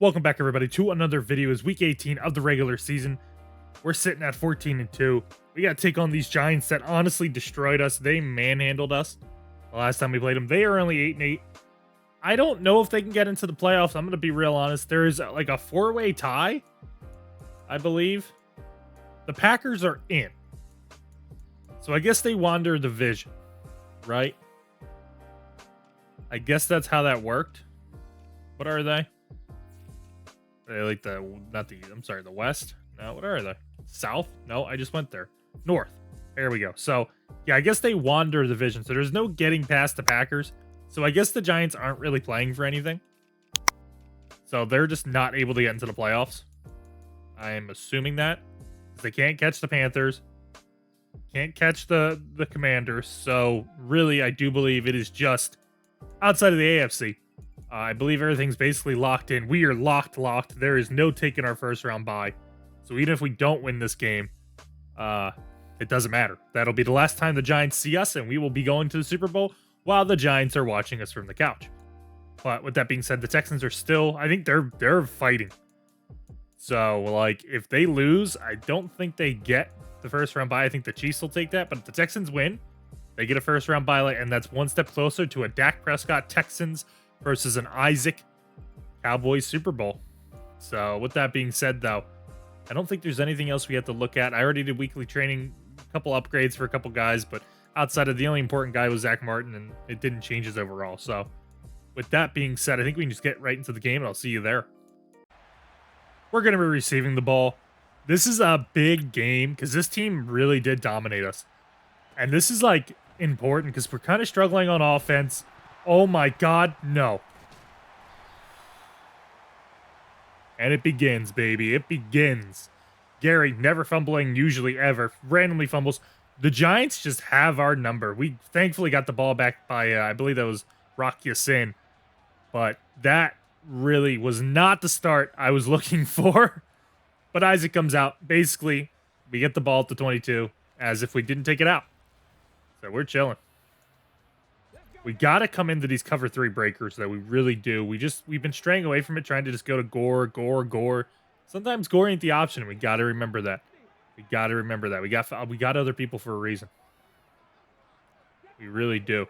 Welcome back, everybody, to another video. Is week 18 of the regular season. We're sitting at 14-2. We got to take on these Giants that honestly destroyed us. They manhandled us the last time we played them. They are only 8-8. I don't know if they can get into the playoffs. I'm going to be real honest. There is like a four-way tie, I believe. The Packers are in. So I guess they wander the division, right? I guess that's how that worked. What are they? They like the West? No, what are they? South? No, I just went there. North. There we go. So, yeah, I guess they wander the division. So there's no getting past the Packers. So I guess the Giants aren't really playing for anything. So they're just not able to get into the playoffs. I'm assuming that. They can't catch the Panthers. Can't catch the Commanders. So really, I do believe it is just outside of the AFC. I believe everything's basically locked in. We are locked. There is no taking our first round bye. So even if we don't win this game, it doesn't matter. That'll be the last time the Giants see us, and we will be going to the Super Bowl while the Giants are watching us from the couch. But with that being said, the Texans are still, I think they're fighting. So, like, if they lose, I don't think they get the first round bye. I think the Chiefs will take that. But if the Texans win, they get a first round bye, and that's one step closer to a Dak Prescott Texans versus an Isaac Cowboys Super Bowl. So with that being said, though, I don't think there's anything else we have to look at. I already did weekly training, a couple upgrades for a couple guys, but outside of the only important guy was Zach Martin, and it didn't change his overall. So with that being said, I think we can just get right into the game, and I'll see you there. We're going to be receiving the ball. This is a big game because this team really did dominate us. And this is, like, important because we're kind of struggling on offense. Oh my God, no. And it begins, baby. It begins. Gary, never fumbling, usually ever. Randomly fumbles. The Giants just have our number. We thankfully got the ball back by, I believe that was Rock Ya-Sin. But that really was not the start I was looking for. But Isaac comes out. Basically, we get the ball at the 22 as if we didn't take it out. So we're chilling. We got to come into these cover 3 breakers that we really do. We've been straying away from it, trying to just go to Gore. Sometimes Gore ain't the option. We got to remember that. We got other people for a reason. We really do.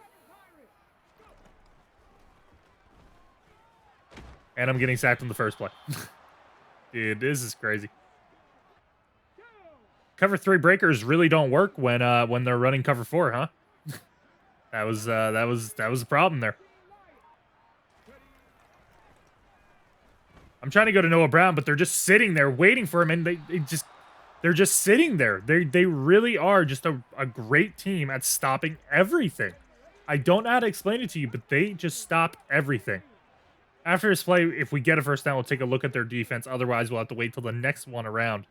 And I'm getting sacked in the first play. Dude, this is crazy. Cover 3 breakers really don't work when they're running cover 4, huh? That was the problem there. I'm trying to go to Noah Brown, but they're just sitting there waiting for him, and they're just sitting there. They really are just a great team at stopping everything. I don't know how to explain it to you, but they just stop everything. After this play, if we get a first down, we'll take a look at their defense. Otherwise, we'll have to wait till the next one around.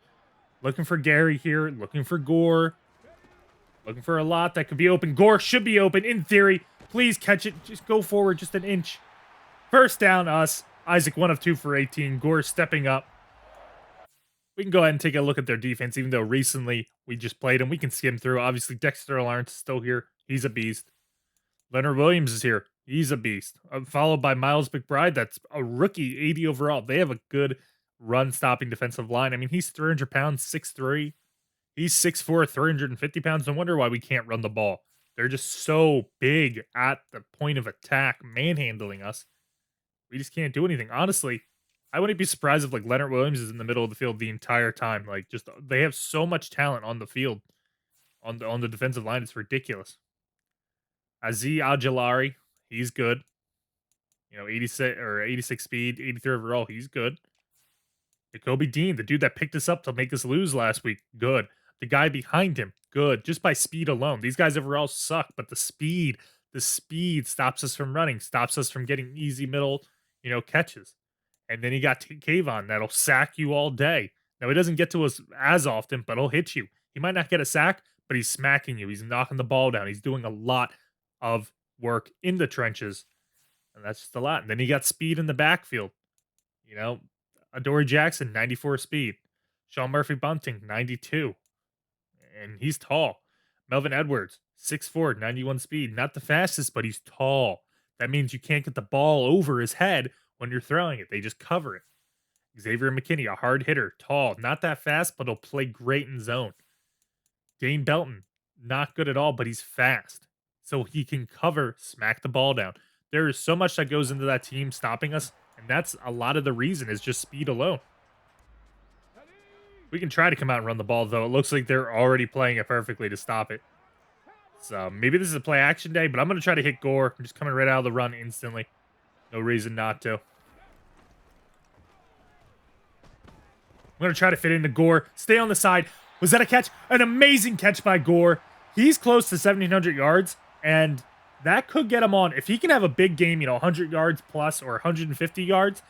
Looking for Gary here, looking for Gore. Looking for a lot that could be open. Gore should be open in theory. Please catch it. Just go forward just an inch. First down, us. Isaac 1 of 2 for 18. Gore stepping up. We can go ahead and take a look at their defense, even though recently we just played them. We can skim through. Obviously, Dexter Lawrence is still here. He's a beast. Leonard Williams is here. He's a beast. Followed by Miles McBride. That's a rookie, 80 overall. They have a good run-stopping defensive line. I mean, he's 300 pounds, 6'3". He's 6'4", 350 pounds. No wonder why we can't run the ball. They're just so big at the point of attack, manhandling us. We just can't do anything. Honestly, I wouldn't be surprised if, like, Leonard Williams is in the middle of the field the entire time. Like, just they have so much talent on the field, on the defensive line. It's ridiculous. Azeez Ojulari, he's good. 86 speed, 83 overall. He's good. Jacoby Dean, the dude that picked us up to make us lose last week, good. The guy behind him, good. Just by speed alone. These guys overall suck, but the speed stops us from running, stops us from getting easy middle, catches. And then you got Kayvon that'll sack you all day. Now, he doesn't get to us as often, but he'll hit you. He might not get a sack, but he's smacking you. He's knocking the ball down. He's doing a lot of work in the trenches. And that's just a lot. And then you got speed in the backfield. Adoree Jackson, 94 speed. Sean Murphy Bunting, 92. And he's tall. Melvin Edwards, 6'4", 91 speed. Not the fastest, but he's tall. That means you can't get the ball over his head when you're throwing it. They just cover it. Xavier McKinney, a hard hitter, tall, not that fast, but he'll play great in zone. Dane Belton, not good at all, but he's fast. So he can cover, smack the ball down. There is so much that goes into that team stopping us, and that's a lot of the reason is just speed alone. We can try to come out and run the ball, though. It looks like they're already playing it perfectly to stop it. So maybe this is a play action day, but I'm going to try to hit Gore. I'm just coming right out of the run instantly. No reason not to. I'm going to try to fit into Gore. Stay on the side. Was that a catch? An amazing catch by Gore. He's close to 1,700 yards, and that could get him on. If he can have a big game, 100 yards plus or 150 yards,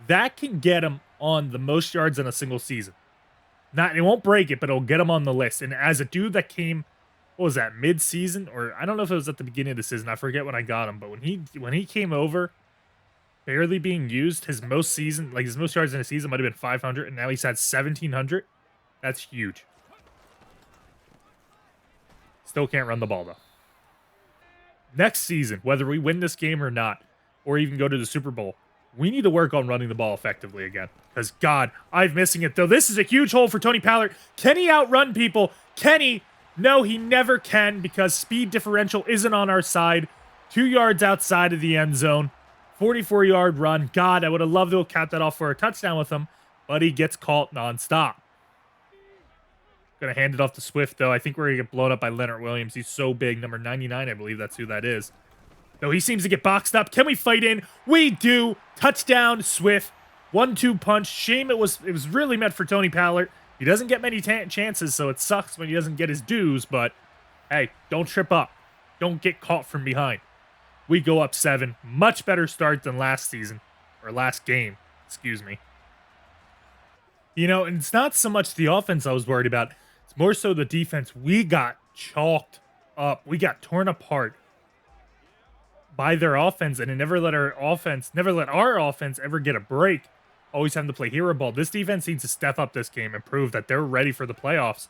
that can get him on the most yards in a single season. It won't break it, but it'll get him on the list. And as a dude that came, what was that, mid-season? Or I don't know if it was at the beginning of the season. I forget when I got him. But when he came over, barely being used, his most yards in a season might have been 500, and now he's had 1,700. That's huge. Still can't run the ball, though. Next season, whether we win this game or not, or even go to the Super Bowl, we need to work on running the ball effectively again. Because, God, I'm missing it, though. This is a huge hole for Tony Pollard. Can he outrun people? Can he? No, he never can because speed differential isn't on our side. 2 yards outside of the end zone. 44-yard run. God, I would have loved to have capped that off for a touchdown with him, but he gets caught nonstop. Going to hand it off to Swift, though. I think we're going to get blown up by Leonard Williams. He's so big. Number 99, I believe that's who that is. Though he seems to get boxed up. Can we fight in? We do. Touchdown, Swift. 1-2 punch. Shame it was really meant for Tony Pollard. He doesn't get many chances, so it sucks when he doesn't get his dues, but hey, don't trip up. Don't get caught from behind. We go up 7. Much better start than last season. Or last game, excuse me. And it's not so much the offense I was worried about. It's more so the defense. We got chalked up. We got torn apart by their offense, and it never let our offense ever get a break. Always having to play hero ball. This defense needs to step up this game and prove that they're ready for the playoffs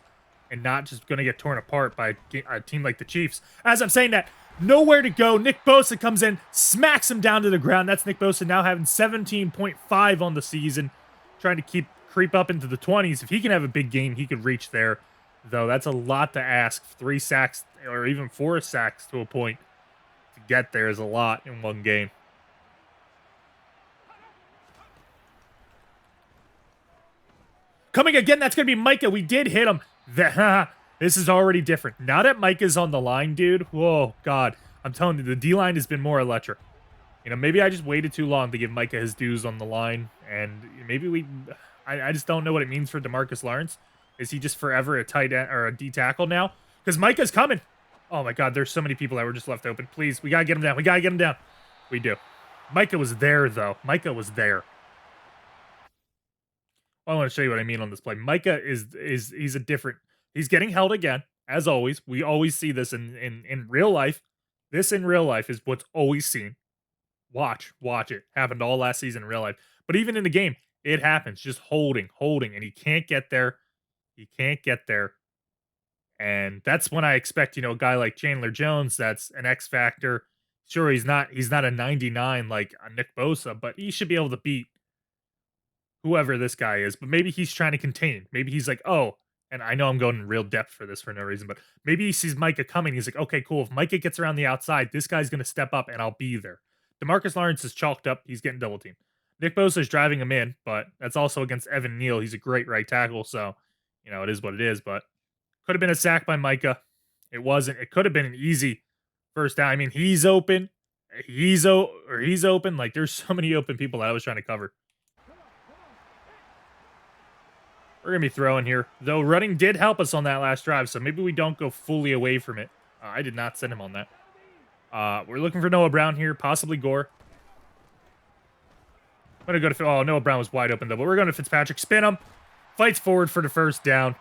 and not just going to get torn apart by a team like the Chiefs. As I'm saying that, nowhere to go. Nick Bosa comes in, smacks him down to the ground. That's Nick Bosa now having 17.5 on the season, trying to creep up into the 20s. If he can have a big game, he could reach there, though that's a lot to ask. 3 sacks or even 4 sacks to a point to get there is a lot in one game. Coming again, that's going to be Micah. We did hit him. This is already different. Now that Micah's on the line, dude, whoa, God. I'm telling you, the D-line has been more electric. Maybe I just waited too long to give Micah his dues on the line, and maybe I just don't know what it means for DeMarcus Lawrence. Is he just forever a tight end or a D tackle now? Because Micah's coming. Oh, my God, there's so many people that were just left open. Please, we got to get him down. We got to get him down. We do. Micah was there, though. Micah was there. I want to show you what I mean on this play. Micah he's a different. He's getting held again, as always. We always see this in real life. This in real life is what's always seen. Watch it. Happened all last season in real life. But even in the game, it happens. Just holding, and he can't get there. He can't get there. And that's when I expect, a guy like Chandler Jones, that's an X factor. Sure, he's not a 99 like a Nick Bosa, but he should be able to beat whoever this guy is. But maybe he's trying to contain. Maybe he's like, oh, and I know I'm going in real depth for this for no reason, but maybe he sees Micah coming. He's like, okay, cool. If Micah gets around the outside, this guy's going to step up and I'll be there. DeMarcus Lawrence is chalked up. He's getting double teamed. Nick Bosa is driving him in, but that's also against Evan Neal. He's a great right tackle, so, it is what it is. But could have been a sack by Micah. It wasn't. It could have been an easy first down. I mean, he's open. He's open. Like, there's so many open people that I was trying to cover. We're going to be throwing here. Though running did help us on that last drive, so maybe we don't go fully away from it. I did not send him on that. We're looking for Noah Brown here, possibly Gore. I'm going to go to... Oh, Noah Brown was wide open, though. But we're going to Fitzpatrick. Spin him. Fights forward for the first down.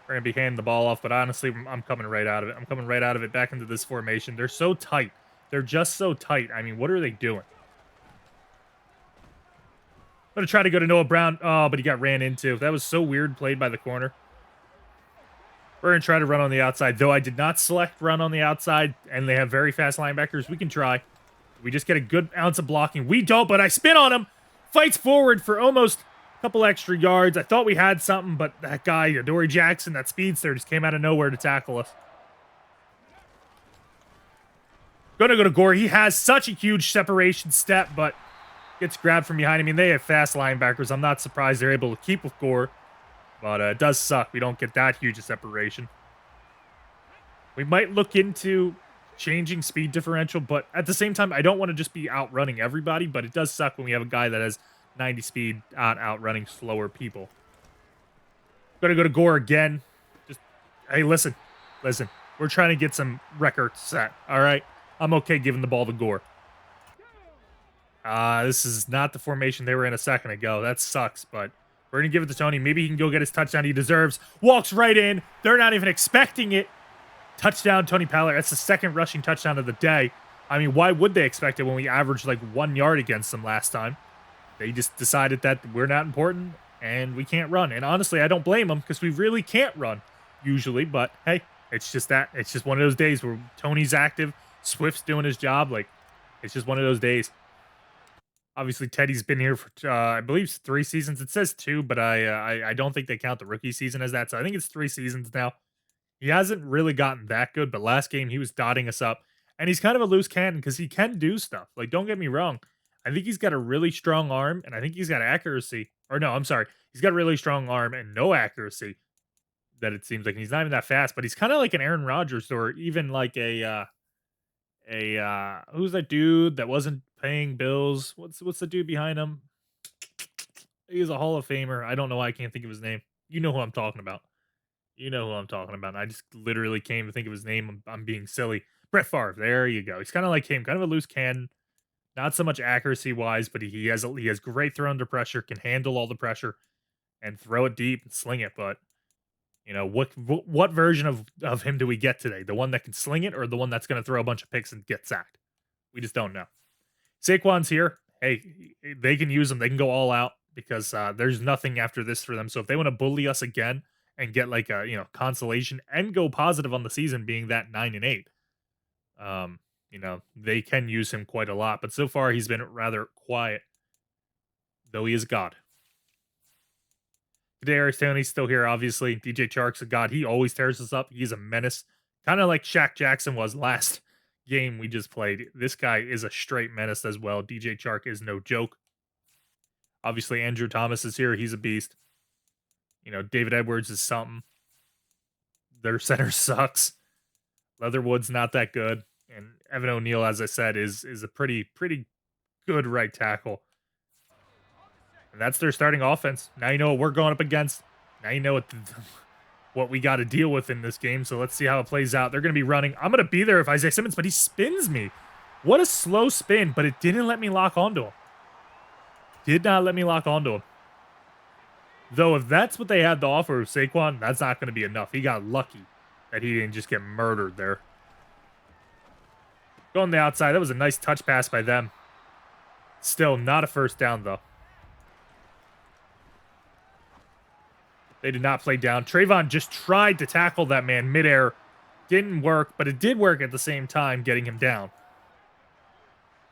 We're going to be handing the ball off, but honestly, I'm coming right out of it. I'm coming right out of it back into this formation. They're so tight. They're just so tight. I mean, what are they doing? I'm going to try to go to Noah Brown. Oh, but he got ran into. That was so weird, played by the corner. We're going to try to run on the outside, though I did not select run on the outside, and they have very fast linebackers. We can try. We just get a good ounce of blocking. We don't, but I spin on him. Fights forward for almost a couple extra yards. I thought we had something, but that guy, Adoree Jackson, that speedster, just came out of nowhere to tackle us. Gonna go to Gore. He has such a huge separation step, but gets grabbed from behind. I mean, they have fast linebackers. I'm not surprised they're able to keep with Gore, but it does suck. We don't get that huge a separation. We might look into changing speed differential, but at the same time, I don't want to just be outrunning everybody, but it does suck when we have a guy that has 90 speed outrunning slower people. Gonna go to Gore again. Just, hey, listen. We're trying to get some records set, all right? I'm okay giving the ball to Gore. This is not the formation they were in a second ago. That sucks, but we're going to give it to Tony. Maybe he can go get his touchdown he deserves. Walks right in. They're not even expecting it. Touchdown, Tony Pollard. That's the second rushing touchdown of the day. I mean, why would they expect it when we averaged like 1 yard against them last time? They just decided that we're not important and we can't run. And honestly, I don't blame them because we really can't run usually. But hey, it's just that. It's just one of those days where Tony's active. Swift's doing his job. Like, it's just one of those days. Obviously, Teddy's been here for, I believe, 3 seasons. It says 2, but I don't think they count the rookie season as that. So I think it's 3 seasons now. He hasn't really gotten that good, but last game he was dotting us up. And he's kind of a loose cannon because he can do stuff. Like, don't get me wrong. I think he's got a really strong arm, and I think he's got accuracy. Or no, I'm sorry. He's got a really strong arm and no accuracy that it seems like. And he's not even that fast, but he's kind of like an Aaron Rodgers or even like who's that dude that wasn't paying bills? What's the dude behind him? He's a Hall of Famer. I don't know why I can't think of his name. You know who I'm talking about. I just literally can't even think of his name. I'm being silly. Brett Favre. There you go. He's kind of like him, kind of a loose cannon. Not so much accuracy wise, but he has great throw under pressure, can handle all the pressure, and throw it deep and sling it. But you know, what version of him do we get today? The one that can sling it or the one that's going to throw a bunch of picks and get sacked? We just don't know. Saquon's here. Hey, they can use him. They can go all out because there's nothing after this for them. So if they want to bully us again and get like a, consolation and go positive on the season being that 9-8, they can use him quite a lot. But so far he's been rather quiet, though he is God. Kadarius Toney's still here, obviously. DJ Chark's a god. He always tears us up. He's a menace. Kind of like Shaq Jackson was last game we just played. This guy is a straight menace as well. DJ Chark is no joke. Obviously, Andrew Thomas is here. He's a beast. David Edwards is something. Their center sucks. Leatherwood's not that good. And Evan O'Neal, as I said, is a pretty good right tackle. And that's their starting offense. Now you know what we're going up against. Now you know what we got to deal with in this game. So let's see how it plays out. They're going to be running. I'm going to be there if Isaiah Simmons, but he spins me. What a slow spin, but it didn't let me lock onto him. Did not let me lock onto him. Though if that's what they had to offer with Saquon, that's not going to be enough. He got lucky that he didn't just get murdered there. Go on the outside. That was a nice touch pass by them. Still not a first down, though. They did not play down. Trayvon just tried to tackle that man midair. Didn't work, but it did work at the same time, getting him down.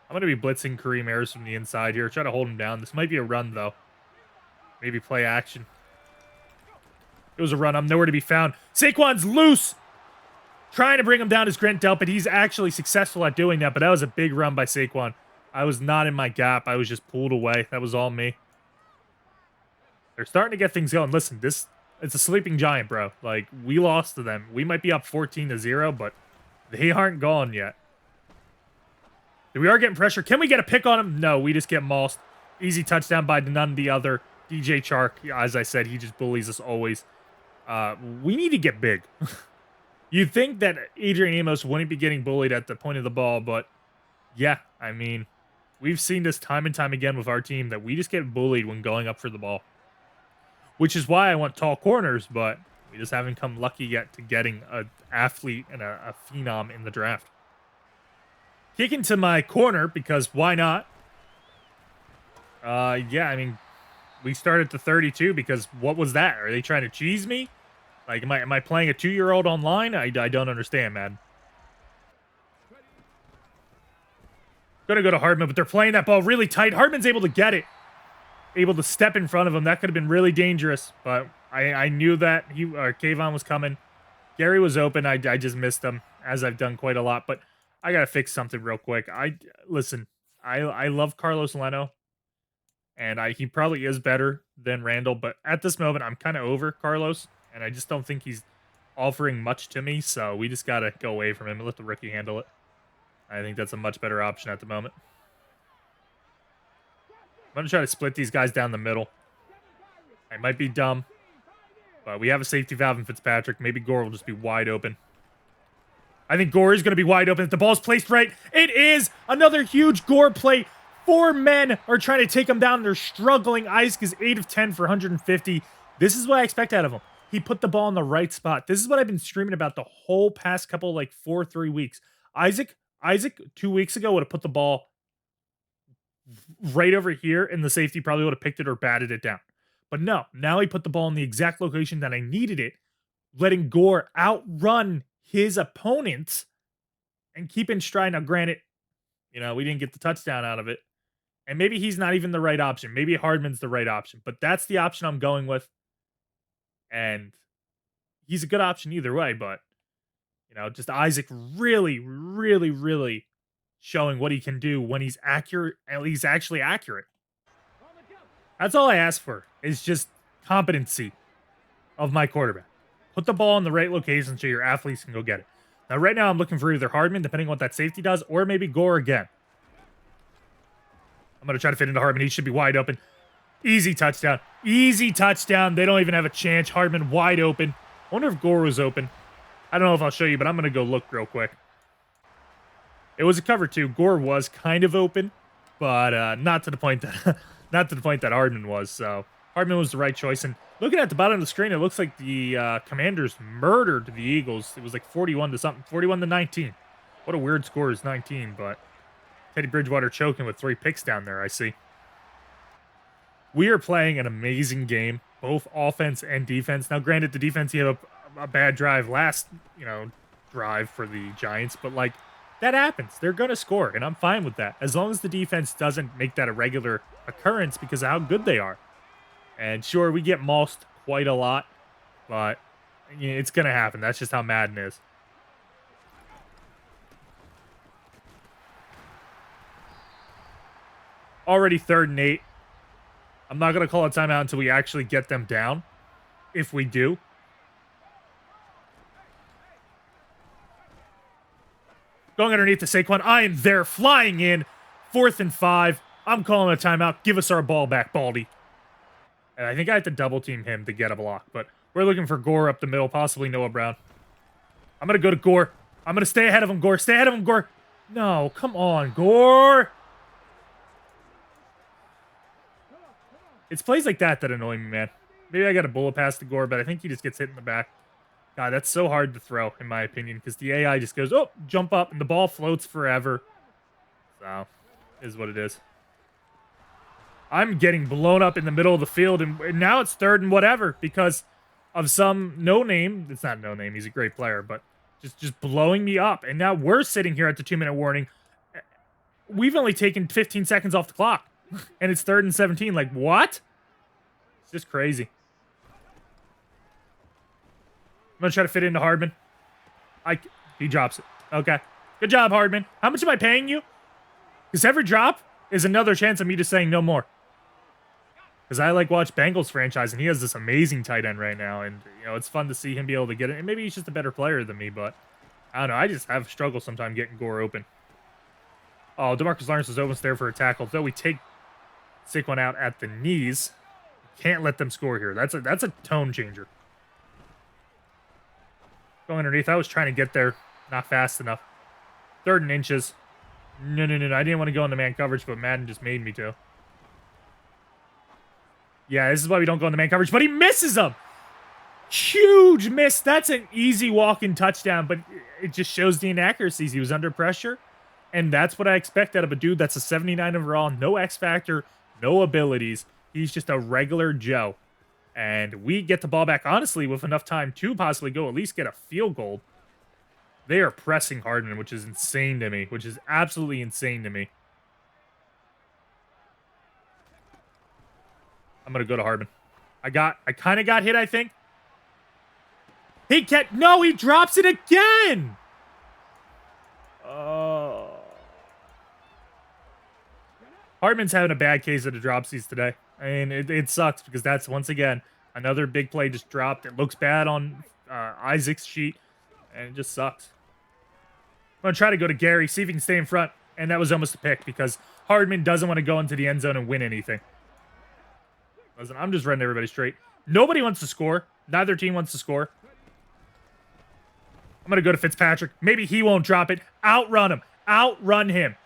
I'm going to be blitzing Kareem Ayers from the inside here. Try to hold him down. This might be a run, though. Maybe play action. It was a run. I'm nowhere to be found. Saquon's loose. Trying to bring him down is Grant Delp, but he's actually successful at doing that. But that was a big run by Saquon. I was not in my gap. I was just pulled away. That was all me. They're starting to get things going. Listen, it's a sleeping giant, bro. Like, we lost to them. We might be up 14-0, but they aren't gone yet. We are getting pressure. Can we get a pick on him? No, we just get mossed. Easy touchdown by none the other. DJ Chark, as I said, he just bullies us always. We need to get big. You'd think that Adrian Amos wouldn't be getting bullied at the point of the ball, but yeah, I mean, we've seen this time and time again with our team that we just get bullied when going up for the ball. Which is why I want tall corners, but we just haven't come lucky yet to getting an athlete and a phenom in the draft. Kicking to my corner, because why not? Yeah, I mean, we started to 32 because what was that? Are they trying to cheese me? Like, am I playing a 2-year-old online? I don't understand, man. Going to go to Hardman, but they're playing that ball really tight. Hardman's able to get it. Able to step in front of him. That could have been really dangerous, but I knew that Kayvon was coming. Gary was open. I just missed him, as I've done quite a lot, but I got to fix something real quick. Listen, I love Carlos Leno, and he probably is better than Randall, but at this moment, I'm kind of over Carlos, and I just don't think he's offering much to me, so we just got to go away from him and let the rookie handle it. I think that's a much better option at the moment. I'm going to try to split these guys down the middle. I might be dumb, but we have a safety valve in Fitzpatrick. Maybe Gore will just be wide open. I think Gore is going to be wide open. If the ball's placed right, it is another huge Gore play. 4 men are trying to take him down. They're struggling. Isaac is 8 of 10 for 150. This is what I expect out of him. He put the ball in the right spot. This is what I've been screaming about the whole past couple, 3 weeks. Isaac 2 weeks ago would have put the ball right over here, and the safety probably would have picked it or batted it down. But no, now he put the ball in the exact location that I needed it, letting Gore outrun his opponents and keep in stride. Now, granted, we didn't get the touchdown out of it, and maybe he's not even the right option. Maybe Hardman's the right option, but that's the option I'm going with, and he's a good option either way, but, just Isaac really, really, really showing what he can do when he's accurate, and he's actually accurate. That's all I ask for, is just competency of my quarterback. Put the ball in the right location so your athletes can go get it. Now, right now, I'm looking for either Hardman, depending on what that safety does, or maybe Gore again. I'm going to try to fit into Hardman. He should be wide open. Easy touchdown. Easy touchdown. They don't even have a chance. Hardman wide open. I wonder if Gore was open. I don't know if I'll show you, but I'm going to go look real quick. It was a cover 2. Gore was kind of open, but not to the point that Hardman was. So Hardman was the right choice. And looking at the bottom of the screen, it looks like the Commanders murdered the Eagles. It was like 41 to something, 41 to 19. What a weird score is 19, but Teddy Bridgewater choking with 3 picks down there, I see. We are playing an amazing game, both offense and defense. Now, granted, the defense, you have a bad drive last, drive for the Giants, but that happens. They're going to score, and I'm fine with that, as long as the defense doesn't make that a regular occurrence because of how good they are. And sure, we get mossed quite a lot, but it's going to happen. That's just how Madden is. Already 3rd and 8. I'm not going to call a timeout until we actually get them down, if we do. Going underneath to Saquon. I am there, flying in. 4th and 5. I'm calling a timeout. Give us our ball back, Baldy. And I think I have to double team him to get a block, but we're looking for Gore up the middle, possibly Noah Brown. I'm going to go to Gore. I'm going to stay ahead of him, Gore. Stay ahead of him, Gore. No, come on, Gore. It's plays like that annoy me, man. Maybe I got a bullet pass to Gore, but I think he just gets hit in the back. God, that's so hard to throw, in my opinion, because the AI just goes, oh, jump up, and the ball floats forever. So, is what it is. I'm getting blown up in the middle of the field, and now it's 3rd and whatever, because of some no-name. It's not no-name, he's a great player, but just blowing me up. And now we're sitting here at the 2-minute warning. We've only taken 15 seconds off the clock, and it's 3rd and 17. What? It's just crazy. I'm going to try to fit into Hardman. He drops it. Okay. Good job, Hardman. How much am I paying you? Because every drop is another chance of me just saying no more. Because I watch Bengals franchise, and he has this amazing tight end right now. And, it's fun to see him be able to get it. And maybe he's just a better player than me, but I don't know. I just have struggled sometimes getting Gore open. Oh, DeMarcus Lawrence was almost there for a tackle. Though we take Saquon out at the knees. Can't let them score here. That's a tone changer. Going underneath. I was trying to get there. Not fast enough. 3rd and inches. No. I didn't want to go into man coverage, but Madden just made me to. Yeah, this is why we don't go into man coverage, but he misses them. Huge miss. That's an easy walk-in touchdown, but it just shows the inaccuracies. He was under pressure, and that's what I expect out of a dude that's a 79 overall. No X factor, no abilities. He's just a regular Joe. And we get the ball back, honestly, with enough time to possibly go at least get a field goal. They are pressing Hardman, which is insane to me, which is absolutely insane to me. I'm going to go to Hardman. I kind of got hit, I think. He can't. No, he drops it again. Hardman's having a bad case of the dropsies today. I mean, it sucks because that's, once again, another big play just dropped. It looks bad on Isaac's sheet, and it just sucks. I'm going to try to go to Gary, see if he can stay in front. And that was almost a pick because Hardman doesn't want to go into the end zone and win anything. Listen, I'm just running everybody straight. Nobody wants to score. Neither team wants to score. I'm going to go to Fitzpatrick. Maybe he won't drop it. Outrun him. Outrun him.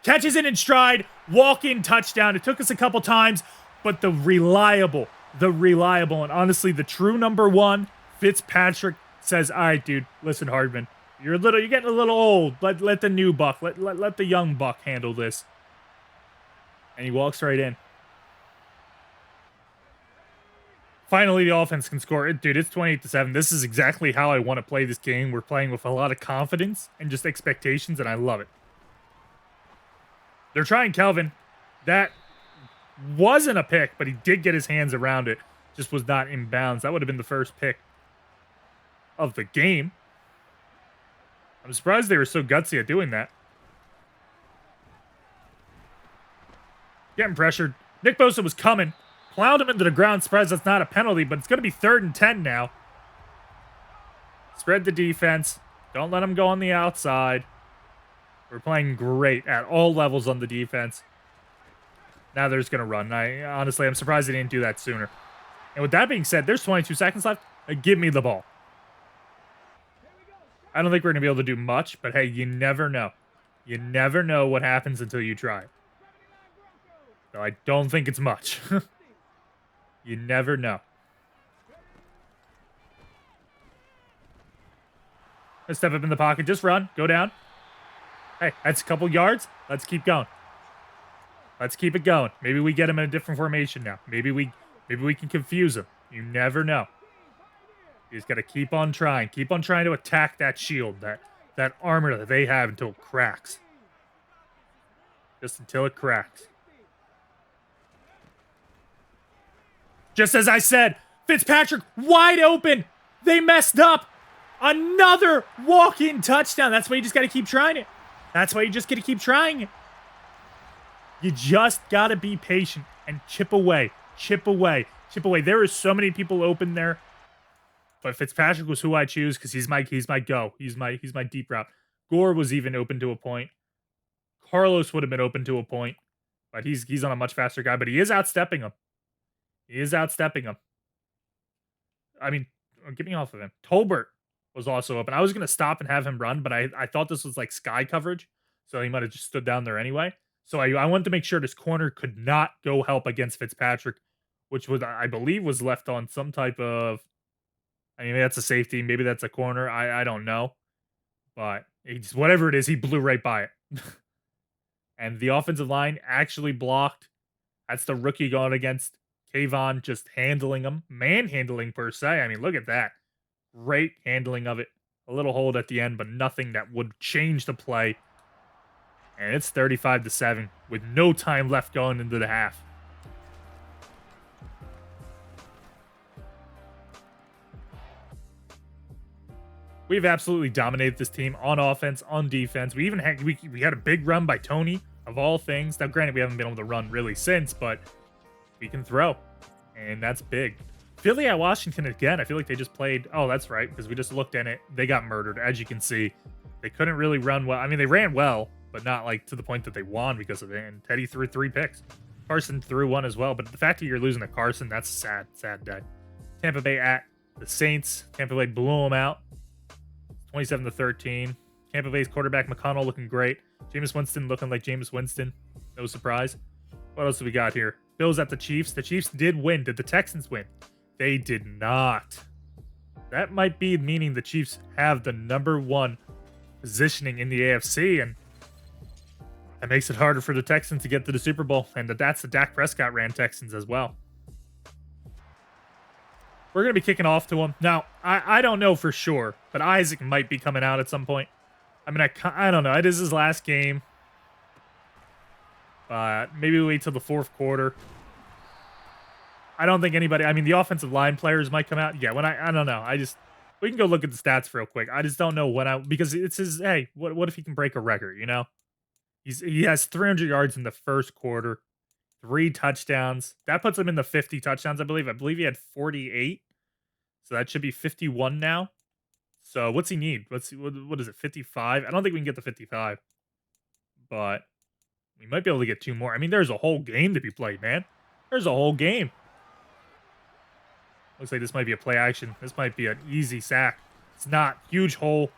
Catches it in stride. Walk-in touchdown. It took us a couple times, but the reliable, and honestly, the true number one, Fitzpatrick, says, all right, dude, listen, Hardman, you're getting a little old. Let the new buck, let the young buck handle this. And he walks right in. Finally, the offense can score. Dude, it's 28-7. This is exactly how I want to play this game. We're playing with a lot of confidence and just expectations, and I love it. They're trying Kelvin. That wasn't a pick, but he did get his hands around it. Just was not in bounds. That would have been the first pick of the game. I'm surprised they were so gutsy at doing that. Getting pressured. Nick Bosa was coming. Plowed him into the ground. Surprised that's not a penalty, but it's going to be 3rd and 10 now. Spread the defense. Don't let him go on the outside. We're playing great at all levels on the defense. Now they're just going to run. Honestly, I'm surprised they didn't do that sooner. And with that being said, there's 22 seconds left. Give me the ball. I don't think we're going to be able to do much, but hey, you never know. You never know what happens until you try. So I don't think it's much. You never know. Let's step up in the pocket. Just run. Go down. Hey, that's a couple yards. Let's keep going. Let's keep it going. Maybe we get him in a different formation now. Maybe we can confuse him. You never know. You just got to keep on trying. Keep on trying to attack that shield, that armor that they have until it cracks. Just until it cracks. Just as I said, Fitzpatrick wide open. They messed up. Another walk-in touchdown. That's why you just got to keep trying it. That's why you just got to keep trying it. You just got to be patient and chip away. Chip away. Chip away. There are so many people open there. But Fitzpatrick was who I choose because he's my go. He's my deep route. Gore was even open to a point. Carlos would have been open to a point. But he's on a much faster guy. But he is outstepping him. He is outstepping him. I mean, get me off of him. Tolbert was also open. I was going to stop and have him run, but I thought this was like sky coverage. So he might have just stood down there anyway. So I wanted to make sure this corner could not go help against Fitzpatrick, which was, I believe, was left on some type of, I mean, that's a safety. Maybe that's a corner. I don't know. But whatever it is, he blew right by it. And the offensive line actually blocked. That's the rookie going against Kayvon, just handling him. Manhandling, per se. I mean, look at that. Great handling of it. A little hold at the end, but nothing that would change the play. And it's 35-7 with no time left going into the half. We've absolutely dominated this team on offense, on defense. We even had we had a big run by Tony, of all things. Now, granted, we haven't been able to run really since, but we can throw, and that's big. Philly at Washington again. I feel like they just played. Oh, that's right, because we just looked in it. They got murdered, as you can see. They couldn't really run well. I mean, they ran well, but not like to the point that they won because of it. And Teddy threw 3 picks. Carson threw 1 as well. But the fact that you're losing to Carson, that's a sad, sad day. Tampa Bay at the Saints. Tampa Bay blew them out, 27-13. Tampa Bay's quarterback McConnell looking great. Jameis Winston looking like Jameis Winston. No surprise. What else do we got here? Bills at the Chiefs. The Chiefs did win. Did the Texans win? They did not. That might be meaning the Chiefs have the #1 positioning in the AFC, and that makes it harder for the Texans to get to the Super Bowl. And that's the Dak Prescott ran Texans as well. We're going to be kicking off to him. Now, I don't know for sure, but Isaac might be coming out at some point. I mean, I don't know. It is his last game. But maybe we wait till the 4th quarter. I don't think anybody. I mean, the offensive line players might come out. Yeah, when I don't know. We can go look at the stats real quick. I just don't know because it's his. Hey, what if he can break a record? You know, he has 300 yards in the first quarter, 3 touchdowns. That puts him in the 50 touchdowns. I believe. I believe he had 48, so that should be 51 now. So what's he need? Let's see. What is it? 55. I don't think we can get the 55, but we might be able to get 2 more. I mean, there's a whole game to be played, man. There's a whole game. Looks like this might be a play action. This might be an easy sack. It's not. Huge hole.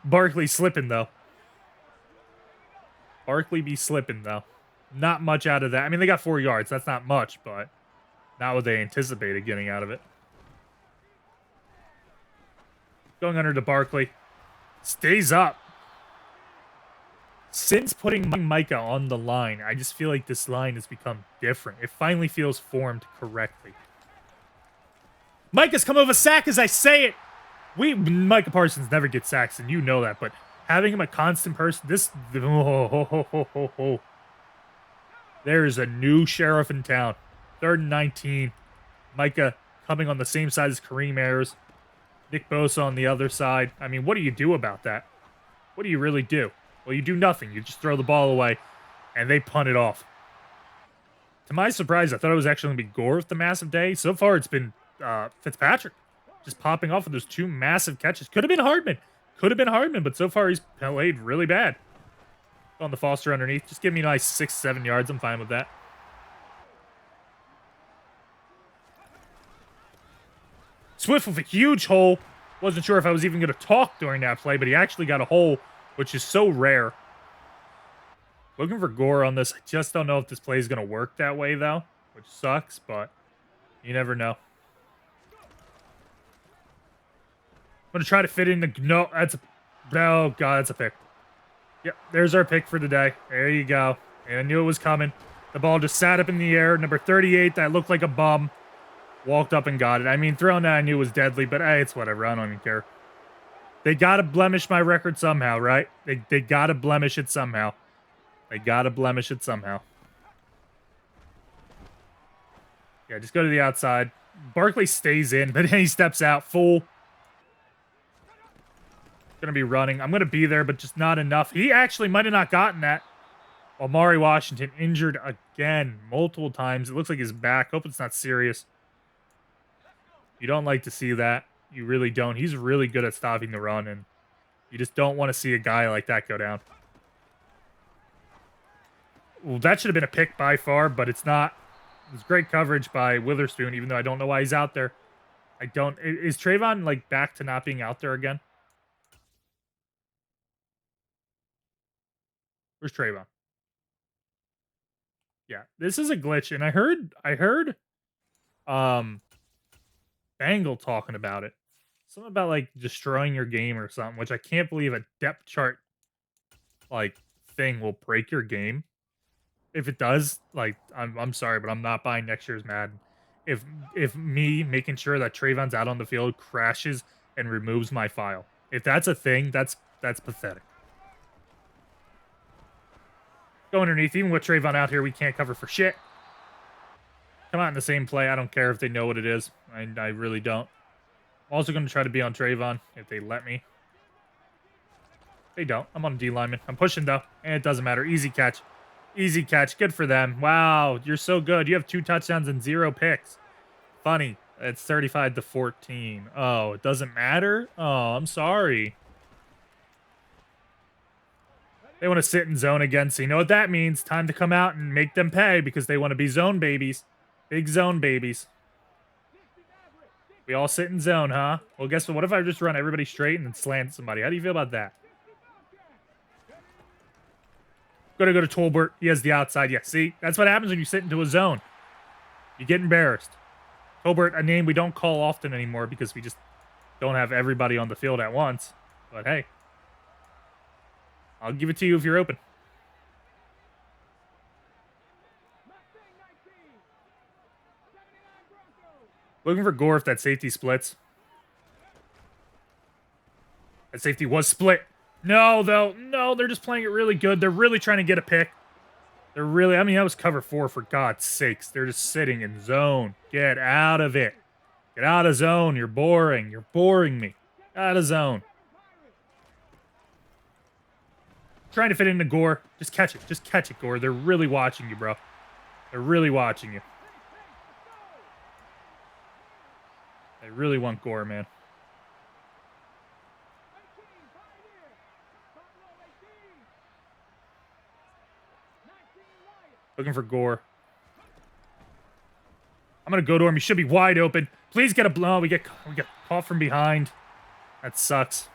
Barkley slipping, though. Barkley be slipping, though. Not much out of that. I mean, they got 4 yards. That's not much, but not what they anticipated getting out of it. Going under to Barkley. Stays up. Since putting Micah on the line, I just feel like this line has become different. It finally feels formed correctly. Micah's come over sack as I say it. Micah Parsons never gets sacks, and you know that, but having him a constant person, there's a new sheriff in town. 3rd and 19. Micah coming on the same side as Kareem Ayers. Nick Bosa on the other side. I mean, what do you do about that? What do you really do? Well, you do nothing. You just throw the ball away, and they punt it off. To my surprise, I thought it was actually going to be Gore with the massive day. So far, it's been Fitzpatrick just popping off with those 2 massive catches. Could have been Hardman. But so far, he's played really bad. On the Foster underneath. Just give me a nice 6-7 yards. I'm fine with that. Swift with a huge hole. Wasn't sure if I was even going to talk during that play, but he actually got a hole, which is so rare. Looking for Gore on this. I just don't know if this play is going to work that way, though, which sucks, but you never know. I'm going to try to fit in the... No, that's a... Oh, God, that's a pick. Yep, there's our pick for today. There you go. And I knew it was coming. The ball just sat up in the air. Number 38, that looked like a bum. Walked up and got it. I mean, throwing that I knew was deadly, but hey, it's whatever. I don't even care. They got to blemish my record somehow, right? They got to blemish it somehow. Yeah, just go to the outside. Barkley stays in, but then he steps out. Full. Going to be running. I'm going to be there, but just not enough. He actually might have not gotten that. Amari Washington injured again multiple times. It looks like his back. Hope it's not serious. You don't like to see that. You really don't. He's really good at stopping the run, and you just don't want to see a guy like that go down. Well, that should have been a pick by far, but it's not. It was great coverage by Witherspoon, even though I don't know why he's out there. I don't... Is Trayvon, like, back to not being out there again? Where's Trayvon? Yeah, this is a glitch, and I heard Bangle talking about it. Something about, like, destroying your game or something, which I can't believe a depth chart, like, thing will break your game. If it does, like, I'm sorry, but I'm not buying next year's Madden. If me making sure that Trayvon's out on the field crashes and removes my file. If that's a thing, that's pathetic. Go underneath. Even with Trayvon out here, we can't cover for shit. Come out in the same play. I don't care if they know what it is. I really don't. I'm also going to try to be on Trayvon if they let me. They don't. I'm on D lineman. I'm pushing, though, and it doesn't matter. Easy catch. Easy catch. Good for them. Wow, you're so good. You have 2 touchdowns and 0 picks. Funny. It's 35-14. Oh, it doesn't matter? Oh, I'm sorry. They want to sit in zone again, so you know what that means. Time to come out and make them pay because they want to be zone babies. Big zone babies. We all sit in zone, huh? Well, guess what? What if I just run everybody straight and then slant somebody? How do you feel about that? Gotta go to Tolbert. He has the outside. Yeah, see? That's what happens when you sit into a zone. You get embarrassed. Tolbert, a name we don't call often anymore because we just don't have everybody on the field at once. But hey. I'll give it to you if you're open. Looking for Gore if that safety splits. That safety was split. No, though. No, they're just playing it really good. They're really trying to get a pick. They're really, I mean, that was cover 4 for God's sakes. They're just sitting in zone. Get out of it. Get out of zone. You're boring. You're boring me. Out of zone. Trying to fit into Gore. Just catch it. Just catch it, Gore. They're really watching you, bro. They're really watching you. They really want Gore, man. Looking for Gore. I'm gonna go to him. He should be wide open. Please get a blow. We get caught from behind. That sucks.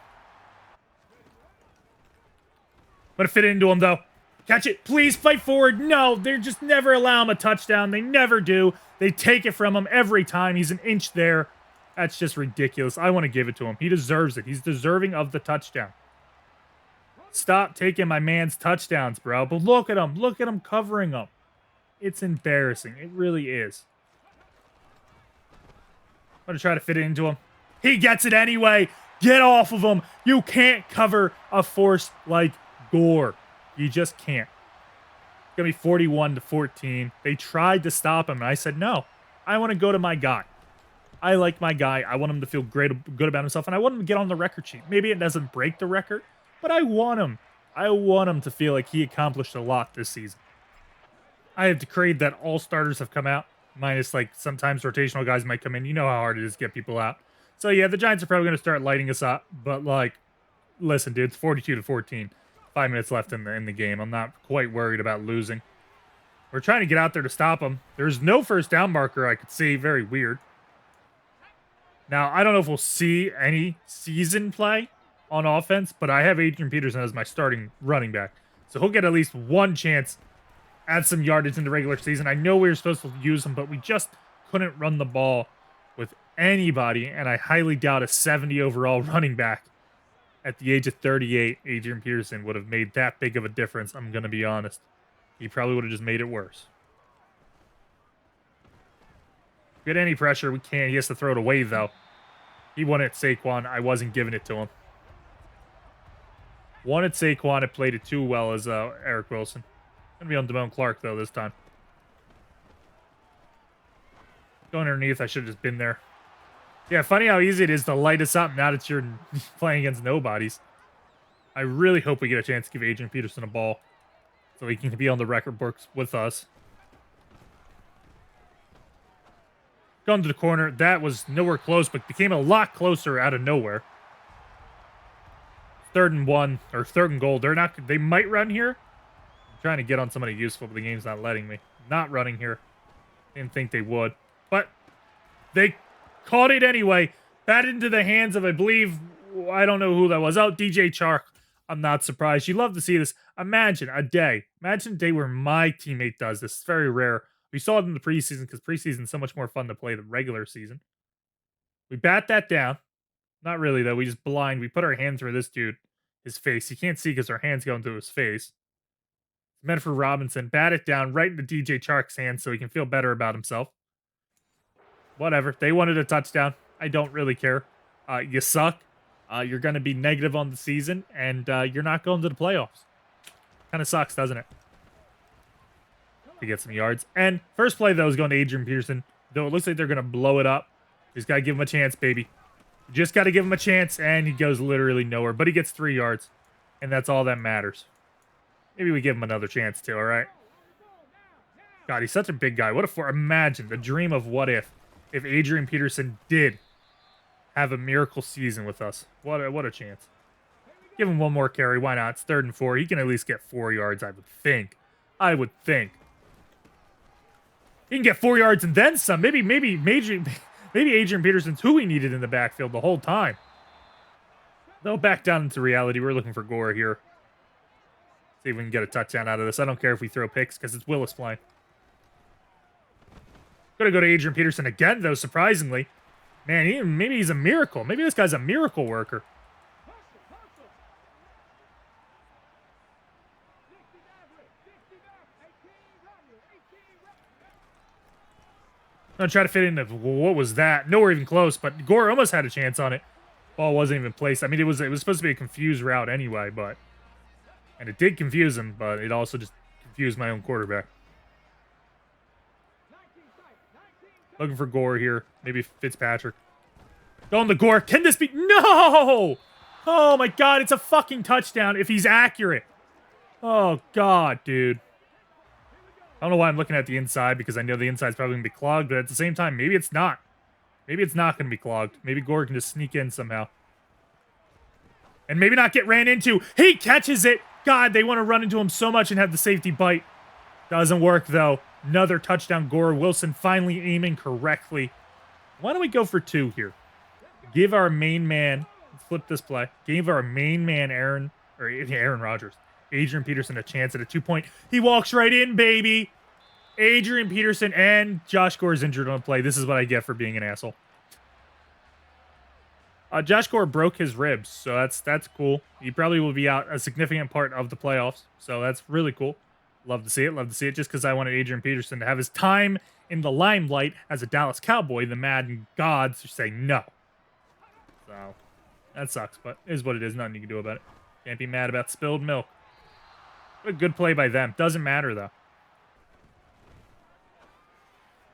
I'm gonna fit into him though. Catch it. Please fight forward. No, they just never allow him a touchdown. They never do. They take it from him every time. He's an inch there. That's just ridiculous. I want to give it to him. He deserves it. He's deserving of the touchdown. Stop taking my man's touchdowns, bro. But look at him. Look at him covering him. It's embarrassing. It really is. I'm going to try to fit it into him. He gets it anyway. Get off of him. You can't cover a force like Gore. You just can't. It's going to be 41-14. They tried to stop him, and I said, no. I want to go to my guy. I like my guy. I want him to feel good about himself, and I want him to get on the record sheet. Maybe it doesn't break the record, but I want him. I want him to feel like he accomplished a lot this season. I have decreed that all starters have come out, minus, like, sometimes rotational guys might come in. You know how hard it is to get people out. So, yeah, the Giants are probably going to start lighting us up, but, like, listen, dude, it's 42-14. 5 minutes left in the game. I'm not quite worried about losing. We're trying to get out there to stop him. There's no first down marker I could see. Very weird. Now, I don't know if we'll see any season play on offense, but I have Adrian Peterson as my starting running back. So he'll get at least one chance at some yardage in the regular season. I know we were supposed to use him, but we just couldn't run the ball with anybody, and I highly doubt a 70 overall running back at the age of 38, Adrian Peterson, would have made that big of a difference. I'm going to be honest. He probably would have just made it worse. Get any pressure, we can. He has to throw it away, though. He wanted Saquon. I wasn't giving it to him. Wanted Saquon. It played it too well as Eric Wilson. Going to be on Damone Clark, though, this time. Going underneath, I should have just been there. Yeah, funny how easy it is to light us up now that you're playing against nobodies. I really hope we get a chance to give Adrian Peterson a ball so he can be on the record books with us. Going to the corner. That was nowhere close, but became a lot closer out of nowhere. 3rd and 1, or 3rd and goal. They might run here. I'm trying to get on somebody useful, but the game's not letting me. Not running here. Didn't think they would. But they caught it anyway. Batted into the hands of, I believe, I don't know who that was. Oh, DJ Chark. I'm not surprised. You love to see this. Imagine a day where my teammate does this. It's very rare. We saw it in the preseason because preseason is so much more fun to play than regular season. We bat that down. Not really, though. We just blind. We put our hand through this dude, his face. He can't see because our hands go into his face. It's meant for Robinson. Bat it down right into DJ Chark's hands so he can feel better about himself. Whatever. They wanted a touchdown. I don't really care. You suck. You're going to be negative on the season, and you're not going to the playoffs. Kind of sucks, doesn't it? To get some yards. And first play, though, is going to Adrian Peterson. Though it looks like they're going to blow it up. Just got to give him a chance, baby. Just got to give him a chance, and he goes literally nowhere. But he gets 3 yards, and that's all that matters. Maybe we give him another chance, too, all right? God, he's such a big guy. What if, imagine the dream of what if Adrian Peterson did have a miracle season with us. What a chance. Give him one more carry. Why not? It's 3rd and 4. He can at least get 4 yards, I would think. He can get 4 yards and then some. Maybe Adrian Peterson's who we needed in the backfield the whole time. Though back down into reality. We're looking for Gore here. See if we can get a touchdown out of this. I don't care if we throw picks because it's Willis flying. Gonna go to Adrian Peterson again, though, surprisingly. Man, maybe he's a miracle. Maybe this guy's a miracle worker. I'm gonna try to fit into what was that? Nowhere even close, but Gore almost had a chance on it. Ball wasn't even placed. I mean, it was supposed to be a confused route anyway, and it did confuse him, but it also just confuse my own quarterback. Looking for Gore here. Maybe Fitzpatrick. Going to Gore. Can this be? No! Oh my god, it's a fucking touchdown if he's accurate. Oh god, dude. I don't know why I'm looking at the inside, because I know the inside's probably going to be clogged, but at the same time, maybe it's not. Maybe it's not going to be clogged. Maybe Gore can just sneak in somehow. And maybe not get ran into. He catches it! God, they want to run into him so much and have the safety bite. Doesn't work, though. Another touchdown, Gore. Wilson finally aiming correctly. Why don't we go for 2 here? Give our main man... Let's flip this play. Give our main man, Aaron Rodgers. Adrian Peterson a chance at a 2-point. He walks right in, baby. Adrian Peterson and Josh Gore is injured on the play. This is what I get for being an asshole. Josh Gore broke his ribs, so that's cool. He probably will be out a significant part of the playoffs, so that's really cool. Love to see it. Love to see it. Just because I wanted Adrian Peterson to have his time in the limelight as a Dallas Cowboy, the Madden gods say no. So that sucks, but it is what it is. Nothing you can do about it. Can't be mad about spilled milk. What a good play by them. Doesn't matter, though.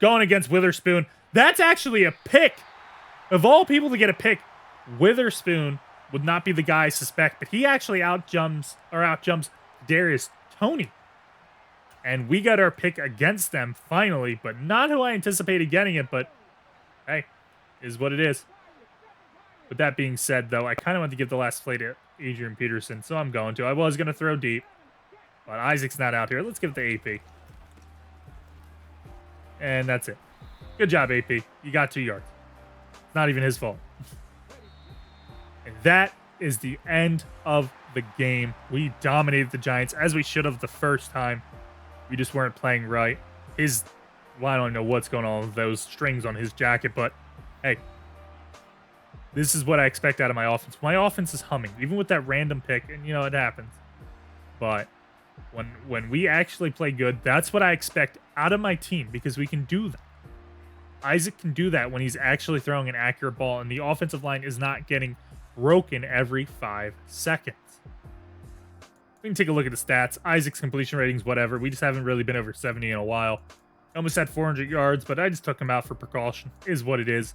Going against Witherspoon. That's actually a pick. Of all people to get a pick, Witherspoon would not be the guy I suspect, but he actually outjumps Darius Toney. And we got our pick against them finally, but not who I anticipated getting it, but hey, is what it is. With that being said, though, I kind of want to give the last play to Adrian Peterson, so I'm going to. I was going to throw deep, but Isaac's not out here. Let's give it to AP. And that's it. Good job, AP. You got 2 yards. It's not even his fault. And that is the end of the game. We dominated the Giants, as we should have the first time. We just weren't playing right. Well, I don't know what's going on with those strings on his jacket, but hey, this is what I expect out of my offense. My offense is humming, even with that random pick, and it happens. But when we actually play good, that's what I expect out of my team, because we can do that. Isaac can do that when he's actually throwing an accurate ball, and the offensive line is not getting broken every 5 seconds. We can take a look at the stats. Isaac's completion ratings, whatever. We just haven't really been over 70 in a while. Almost had 400 yards, but I just took him out for precaution. Is what it is.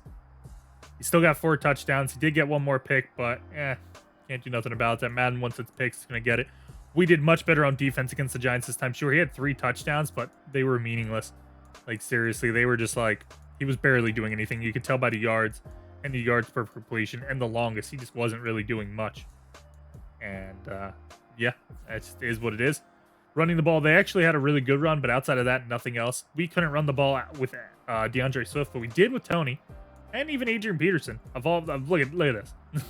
He still got 4 touchdowns. He did get 1 more pick, but can't do nothing about that. Madden, once it's picked, is going to get it. We did much better on defense against the Giants this time. Sure, he had 3 touchdowns, but they were meaningless. Like, seriously, they were just like, he was barely doing anything. You could tell by the yards and the yards per completion and the longest. He just wasn't really doing much. And, yeah, that is what it is. Running the ball, they actually had a really good run, but outside of that, nothing else. We couldn't run the ball with DeAndre Swift, but we did with Toney and even Adrian Peterson. Look at this. It's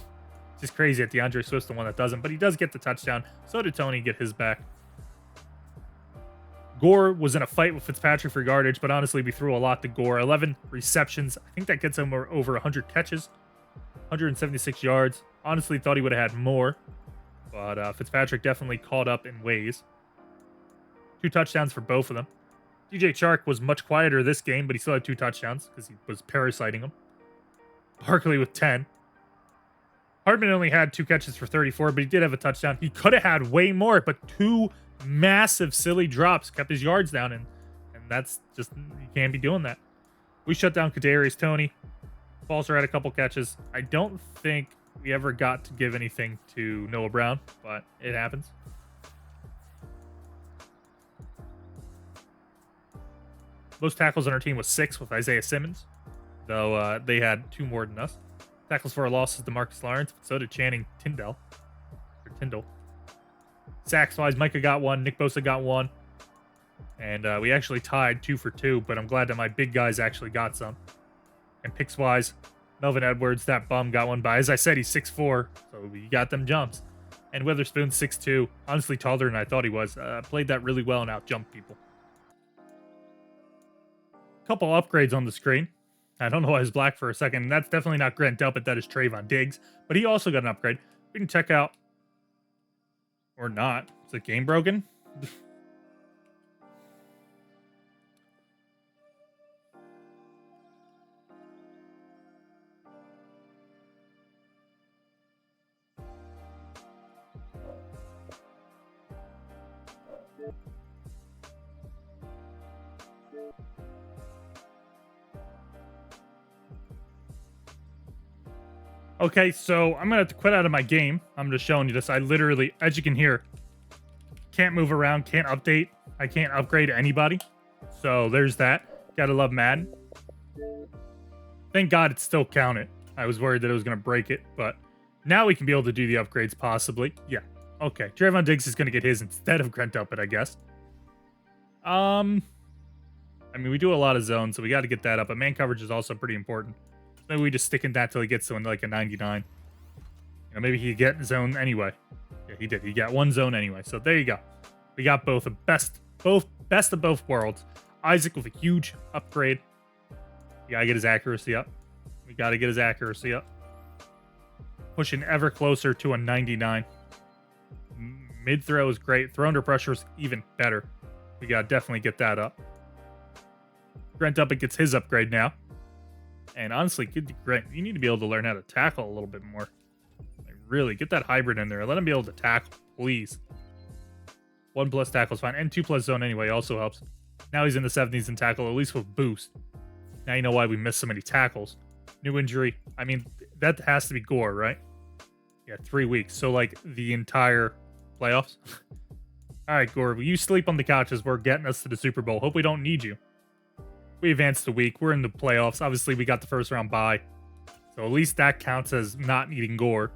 just crazy that DeAndre Swift's the one that doesn't, but he does get the touchdown. So did Toney get his back. Gore was in a fight with Fitzpatrick for yardage, but honestly, we threw a lot to Gore. 11 receptions. I think that gets him over 100 catches, 176 yards. Honestly, thought he would have had more, but Fitzpatrick definitely caught up in ways. 2 touchdowns for both of them. DJ Chark was much quieter this game, but he still had 2 touchdowns because he was parasiting him. Barkley with 10. Hardman only had 2 catches for 34, but he did have a touchdown. He could have had way more, but 2 massive silly drops kept his yards down, and that's just, you can't be doing that. We shut down Kadarius Toney. Foster had a couple catches. I don't think we ever got to give anything to Noah Brown, but it happens. Most tackles on our team was 6 with Isaiah Simmons, though they had 2 more than us. Tackles for our losses, DeMarcus Lawrence, so did Channing Tindall. Sacks-wise, Micah got 1, Nick Bosa got 1. And we actually tied 2 for 2, but I'm glad that my big guys actually got some. And picks-wise, Melvin Edwards, that bum, got 1 by. As I said, he's 6'4", so we got them jumps. And Witherspoon, 6'2", honestly taller than I thought he was. Played that really well and out-jumped people. Couple upgrades on the screen. I don't know why it's black for a second. That's definitely not Grant Delpit. That is Trayvon Diggs. But he also got an upgrade. We can check out... Or not. Is the game broken? Okay, so I'm gonna have to quit out of my game. I'm just showing you this. I literally, as you can hear, can't move around, can't update. I can't upgrade anybody. So there's that. Gotta love Madden. Thank God it still counted. I was worried that it was gonna break it, but now we can be able to do the upgrades possibly. Yeah. Okay. Trayvon Diggs is gonna get his instead of Grant Up it, I guess. I mean, we do a lot of zones, so we got to get that up. But man coverage is also pretty important. Maybe we just stick in that till he gets to like a 99. You know, maybe he get zone anyway. Yeah, he did. He got one zone anyway. So there you go. We got both of best of both worlds. Isaac with a huge upgrade. We gotta get his accuracy up. Pushing ever closer to a 99. Mid throw is great. Throw under pressure is even better. We gotta definitely get that up. Grant Up it gets his upgrade now. And honestly, Grant, you need to be able to learn how to tackle a little bit more. Like, really, get that hybrid in there. Let him be able to tackle, please. 1+ tackle is fine. And 2+ zone anyway also helps. Now he's in the 70s in tackle, at least with boost. Now you know why we missed so many tackles. New injury. I mean, that has to be Gore, right? Yeah, 3 weeks. So, like, the entire playoffs. All right, Gore, will you sleep on the couches? We're getting us to the Super Bowl. Hope we don't need you. We advanced a week. We're in the playoffs. Obviously, we got the first round bye. So at least that counts as not needing Gore.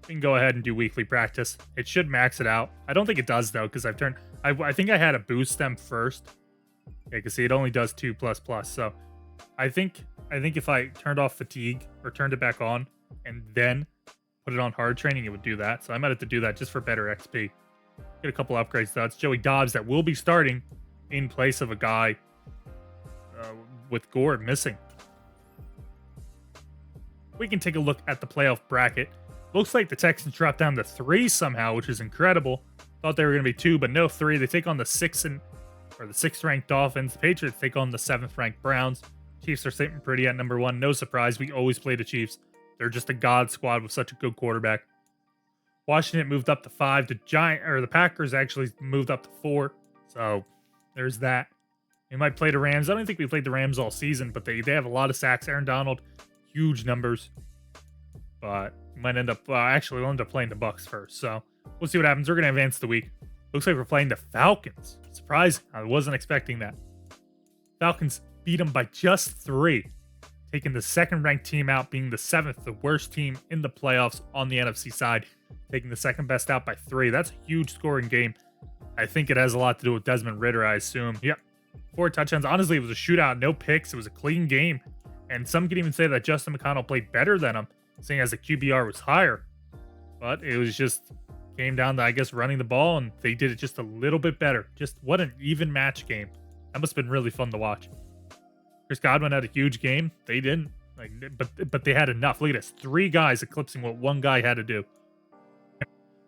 We can go ahead and do weekly practice. It should max it out. I don't think it does, though, because I've turned... I think I had to boost them first. Yeah, you can see it only does 2++. So I think if I turned off fatigue or turned it back on and then put it on hard training, it would do that. So I might have to do that just for better XP. Get a couple upgrades, though. It's Joey Dobbs that will be starting in place of a guy with Gore missing. We can take a look at the playoff bracket. Looks like the Texans dropped down to 3 somehow, which is incredible. Thought they were going to be 2, but no, 3. They take on the 6th ranked Dolphins. The Patriots take on the 7th ranked Browns. Chiefs are sitting pretty at number 1. No surprise. We always play the Chiefs. They're just a god squad with such a good quarterback. Washington moved up to 5. The Packers actually moved up to 4. So there's that. We might play the Rams. I don't think we played the Rams all season, but they have a lot of sacks. Aaron Donald, huge numbers. But we might end up we'll end up playing the Bucks first. So we'll see what happens. We're gonna advance the week. Looks like we're playing the Falcons. Surprising. I wasn't expecting that. Falcons beat them by just 3, taking the 2nd-ranked team out, being the 7th, the worst team in the playoffs on the NFC side, taking the 2nd best out by 3. That's a huge scoring game. I think it has a lot to do with Desmond Ridder, I assume. Yep. 4 touchdowns. Honestly, it was a shootout, no picks. It was a clean game. And some could even say that Justin McConnell played better than him, seeing as the QBR was higher. But it was just came down to, I guess, running the ball, and they did it just a little bit better. Just what an even match game. That must have been really fun to watch. Chris Godwin had a huge game. They didn't. But they had enough. Look at this. 3 guys eclipsing what 1 guy had to do.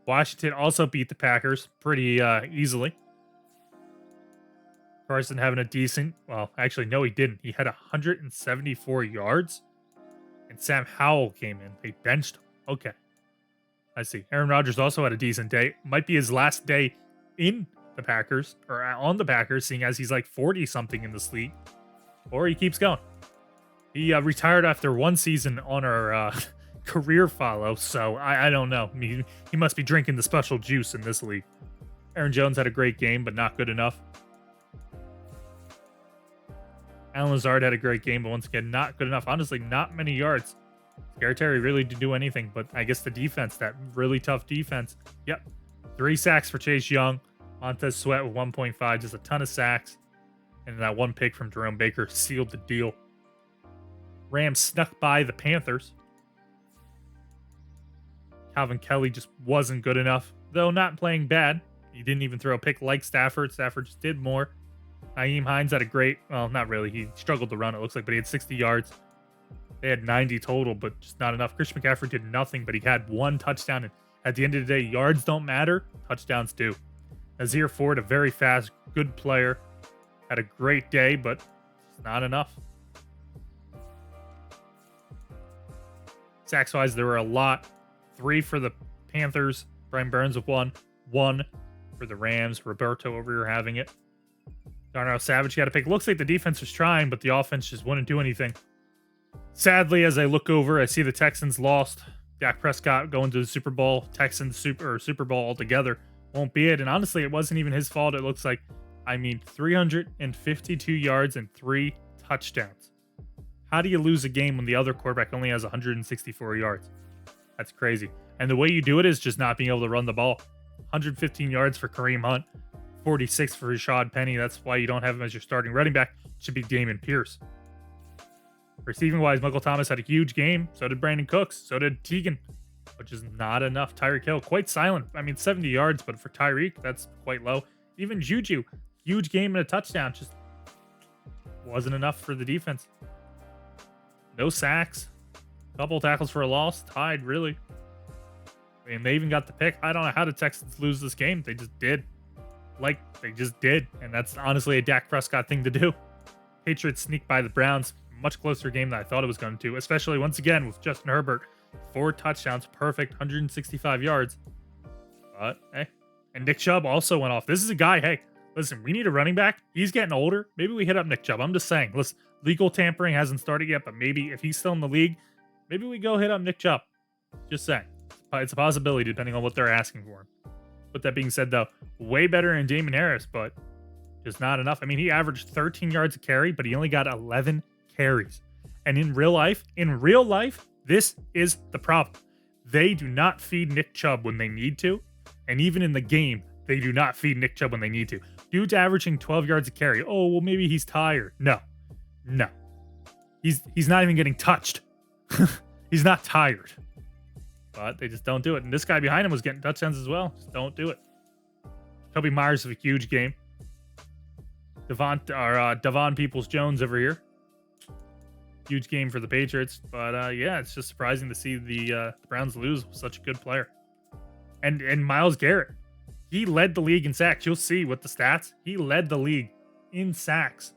Washington also beat the Packers pretty easily. Carson having a decent... Well, actually, no, he didn't. He had 174 yards. And Sam Howell came in. They benched him. Okay. I see. Aaron Rodgers also had a decent day. Might be his last day in the Packers. Or on the Packers, seeing as he's like 40-something in this league. Or he keeps going. He retired after 1 season on our career follow. So, I don't know. I mean, he must be drinking the special juice in this league. Aaron Jones had a great game, but not good enough. Alan Lazard had a great game, but once again, not good enough. Honestly, not many yards. Scary Terry really didn't do anything, but I guess the defense, that really tough defense. Yep. 3 sacks for Chase Young. Montez Sweat with 1.5, just a ton of sacks. And that 1 pick from Jerome Baker sealed the deal. Rams snuck by the Panthers. Calvin Kelly just wasn't good enough, though not playing bad. He didn't even throw a pick like Stafford. Stafford just did more. Nyheim Hines had a great, well, not really. He struggled to run, it looks like, but he had 60 yards. They had 90 total, but just not enough. Christian McCaffrey did nothing, but he had 1 touchdown. And at the end of the day, yards don't matter. Touchdowns do. Nazir Ford, a very fast, good player. Had a great day, but it's not enough. Sacks-wise, there were a lot. 3 for the Panthers. Brian Burns with 1. 1 for the Rams. Roberto over here having it. Darnell Savage got a pick. Looks like the defense was trying, but the offense just wouldn't do anything. Sadly, as I look over, I see the Texans lost. Dak Prescott going to the Super Bowl. Texans Super Bowl altogether won't be it. And honestly, it wasn't even his fault. It looks like, 352 yards and 3 touchdowns. How do you lose a game when the other quarterback only has 164 yards? That's crazy. And the way you do it is just not being able to run the ball. 115 yards for Kareem Hunt, 46 for Rashad Penny. That's why you don't have him as your starting running back. It should be Dameon Pierce. Receiving wise, Michael Thomas had a huge game. So did Brandon Cooks. So did Teagan, which is not enough. Tyreek Hill, quite silent. 70 yards, but for Tyreek, that's quite low. Even Juju, huge game and a touchdown. Just wasn't enough for the defense. No sacks. Couple tackles for a loss. Tied, really. They even got the pick. I don't know how the Texans lose this game. They just did. They just did. And that's honestly a Dak Prescott thing to do. Patriots sneak by the Browns. Much closer game than I thought it was going to, especially once again with Justin Herbert. 4 touchdowns, perfect, 165 yards. But, hey. And Nick Chubb also went off. This is a guy, hey, listen, we need a running back. He's getting older. Maybe we hit up Nick Chubb. I'm just saying, listen, legal tampering hasn't started yet, but maybe if he's still in the league, maybe we go hit up Nick Chubb. Just saying. It's a possibility depending on what they're asking for him. With that being said, though, way better than Damon Harris, but just not enough. He averaged 13 yards a carry, but he only got 11 carries. And in real life, this is the problem. They do not feed Nick Chubb when they need to. And even in the game, they do not feed Nick Chubb when they need to. Dude's averaging 12 yards a carry. Oh, well, maybe he's tired. No. He's not even getting touched. He's not tired. But they just don't do it. And this guy behind him was getting touchdowns as well. Just don't do it. Kobe Myers with a huge game. Devon Peoples-Jones over here. Huge game for the Patriots. But yeah, it's just surprising to see the Browns lose with such a good player. And Myles Garrett. He led the league in sacks. You'll see with the stats. He led the league in sacks.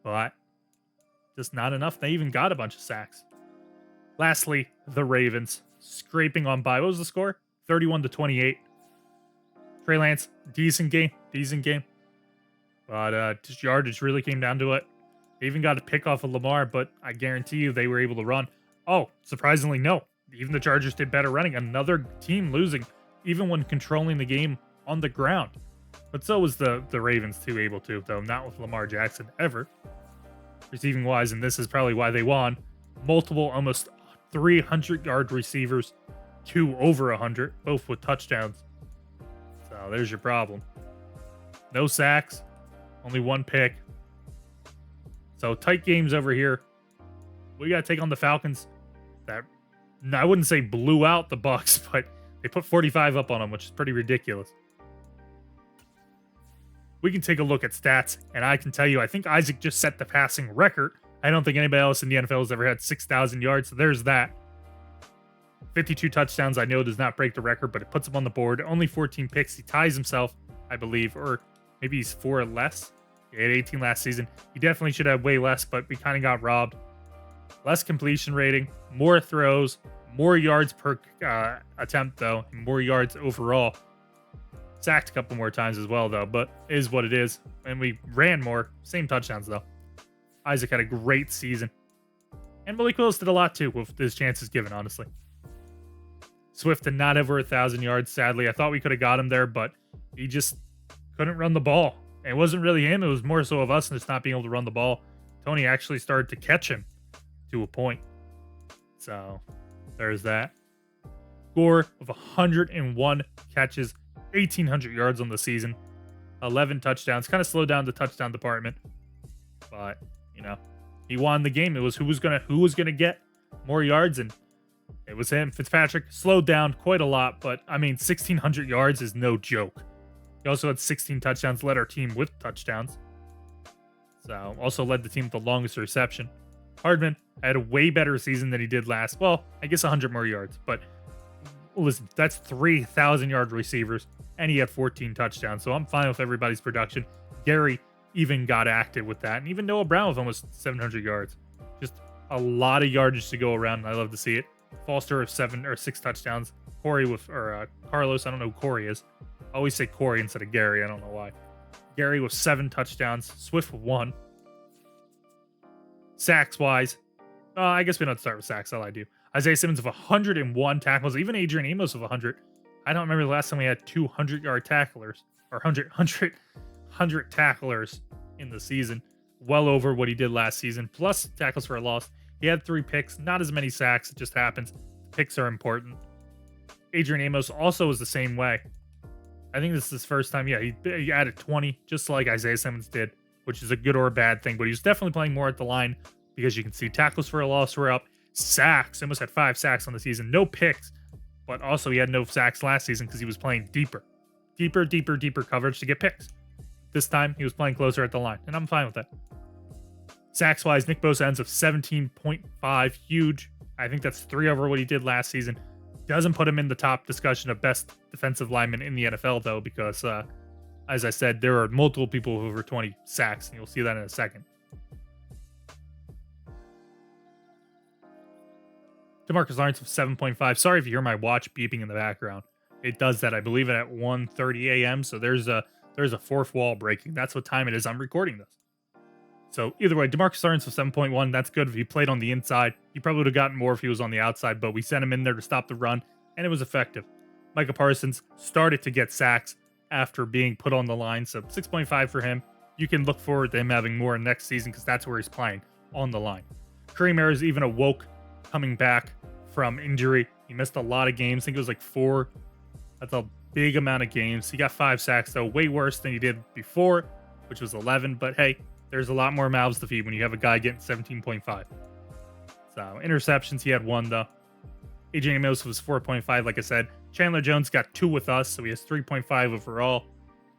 But just not enough. They even got a bunch of sacks. Lastly, the Ravens. Scraping on by. What was the score? 31-28. Trey Lance, decent game. But just yardage really came down to it. They even got a pick off of Lamar, but I guarantee you they were able to run. Oh, surprisingly, no. Even the Chargers did better running. Another team losing, even when controlling the game on the ground. But so was the Ravens too able to, though not with Lamar Jackson ever. Receiving wise, and this is probably why they won. Multiple, almost 300-yard receivers, 2 over 100, both with touchdowns. So there's your problem. No sacks, only 1 pick. So tight games over here. We got to take on the Falcons. That I wouldn't say blew out the Bucs, but they put 45 up on them, which is pretty ridiculous. We can take a look at stats, and I can tell you, I think Isaac just set the passing record. I don't think anybody else in the NFL has ever had 6,000 yards, so there's that. 52 touchdowns, I know does not break the record, but it puts him on the board. Only 14 picks. He ties himself, I believe, or maybe he's 4 less. He had 18 last season. He definitely should have way less, but we kind of got robbed. Less completion rating, more throws, more yards per attempt, though, and more yards overall. Sacked a couple more times as well, though, but it is what it is. And we ran more. Same touchdowns, though. Isaac had a great season. And Malik Willis did a lot, too, with his chances given, honestly. Swift did not over 1,000 yards, sadly. I thought we could have got him there, but he just couldn't run the ball. And it wasn't really him. It was more so of us just not being able to run the ball. Tony actually started to catch him to a point. So, there's that. Gore of 101 catches, 1,800 yards on the season, 11 touchdowns. Kind of slowed down the touchdown department. But, he won the game. It was who was gonna get more yards, and it was him. Fitzpatrick slowed down quite a lot, but 1,600 yards is no joke. He also had 16 touchdowns, led our team with touchdowns. So, also led the team with the longest reception. Hardman had a way better season than he did last. Well, I guess 100 more yards, but listen, that's 3,000-yard receivers, and he had 14 touchdowns, so I'm fine with everybody's production. Gary even got active with that, and even Noah Brown with almost 700 yards. Just a lot of yardage to go around, and I love to see it. Foster with 7 or 6 touchdowns. Carlos, I don't know who Corey is. I always say Corey instead of Gary, I don't know why. Gary with 7 touchdowns. Swift with 1. Sacks-wise, I guess we don't start with sacks. I lied to you. Isaiah Simmons of 101 tackles. Even Adrian Amos of 100. I don't remember the last time we had 200-yard tacklers or 100 tacklers in the season. Well over what he did last season. Plus tackles for a loss. He had 3 picks. Not as many sacks. It just happens. Picks are important. Adrian Amos also was the same way. I think this is his first time. Yeah, he added 20, just like Isaiah Simmons did, which is a good or a bad thing. But he was definitely playing more at the line because you can see tackles for a loss were up. Sacks. Almost had 5 sacks on the season. No picks. But also he had no sacks last season because he was playing deeper coverage to get picks. This time he was playing closer at the line, and I'm fine with that. Sacks wise, Nick Bosa ends of 17.5, huge. I think that's 3 over what he did last season. Doesn't put him in the top discussion of best defensive linemen in the NFL though, because as I said, there are multiple people who over 20 sacks, and you'll see that in a second. DeMarcus Lawrence of 7.5. Sorry if you hear my watch beeping in the background. It does that, I believe, at 1:30 a.m. So there's a fourth wall breaking. That's what time it is I'm recording this. So either way, DeMarcus Lawrence of 7.1. That's good. If he played on the inside, he probably would have gotten more if he was on the outside. But we sent him in there to stop the run, and it was effective. Micah Parsons started to get sacks after being put on the line. So 6.5 for him. You can look forward to him having more next season because that's where he's playing, on the line. Kareem Ayers even awoke coming back from injury. He missed a lot of games. I think it was like 4. That's a big amount of games. He got 5 sacks, though, way worse than he did before, which was 11. But hey, there's a lot more mouths to feed when you have a guy getting 17.5. So interceptions, he had 1 though. Adrian Amos was 4.5, like I said. Chandler Jones got 2 with us, so he has 3.5 overall.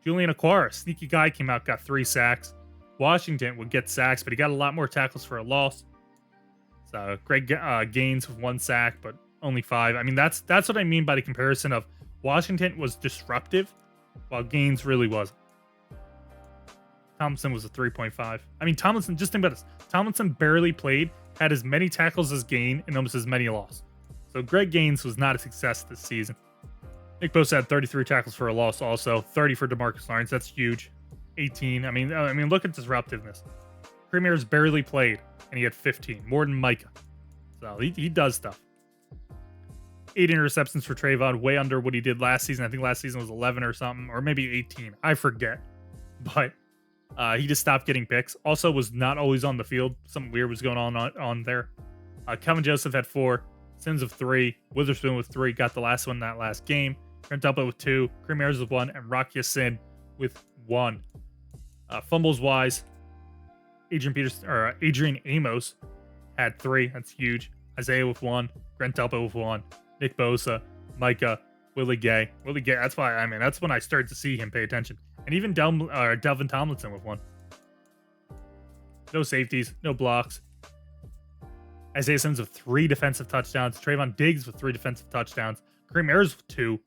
Julian Okwara, sneaky guy, came out, got 3 sacks. Washington would get sacks, but he got a lot more tackles for a loss. So Greg Gaines with 1 sack, but only 5. I mean, that's what I mean by the comparison of Washington was disruptive, while Gaines really wasn't. Tomlinson was a 3.5. I mean, Tomlinson, just think about this. Tomlinson barely played, had as many tackles as Gain, and almost as many loss. So Greg Gaines was not a success this season. Nick Bosa had 33 tackles for a loss also. 30 for DeMarcus Lawrence. That's huge. 18. I mean, look at disruptiveness. Kareem Ayers barely played, and he had 15. More than Micah. So he does stuff. 8 interceptions for Trayvon, way under what he did last season. I think last season was 11 or something, or maybe 18. I forget. But he just stopped getting picks. Also was not always on the field. Something weird was going on there. Kelvin Joseph had 4. Sims of 3. Witherspoon with 3. Got the last one in that last game. Trent Dilfer with 2. Kareem Ayers with 1. And Rock Ya-Sin with 1. Fumbles wise, Adrian Amos had 3. That's huge. Isaiah with 1. Trent Dilfer with 1. Nick Bosa, Micah, Willie Gay. That's when I started to see him pay attention. And even Delvin Tomlinson with 1. No safeties, no blocks. Isaiah Simmons with 3 defensive touchdowns. Trayvon Diggs with 3 defensive touchdowns. Kareem Ayers with 2.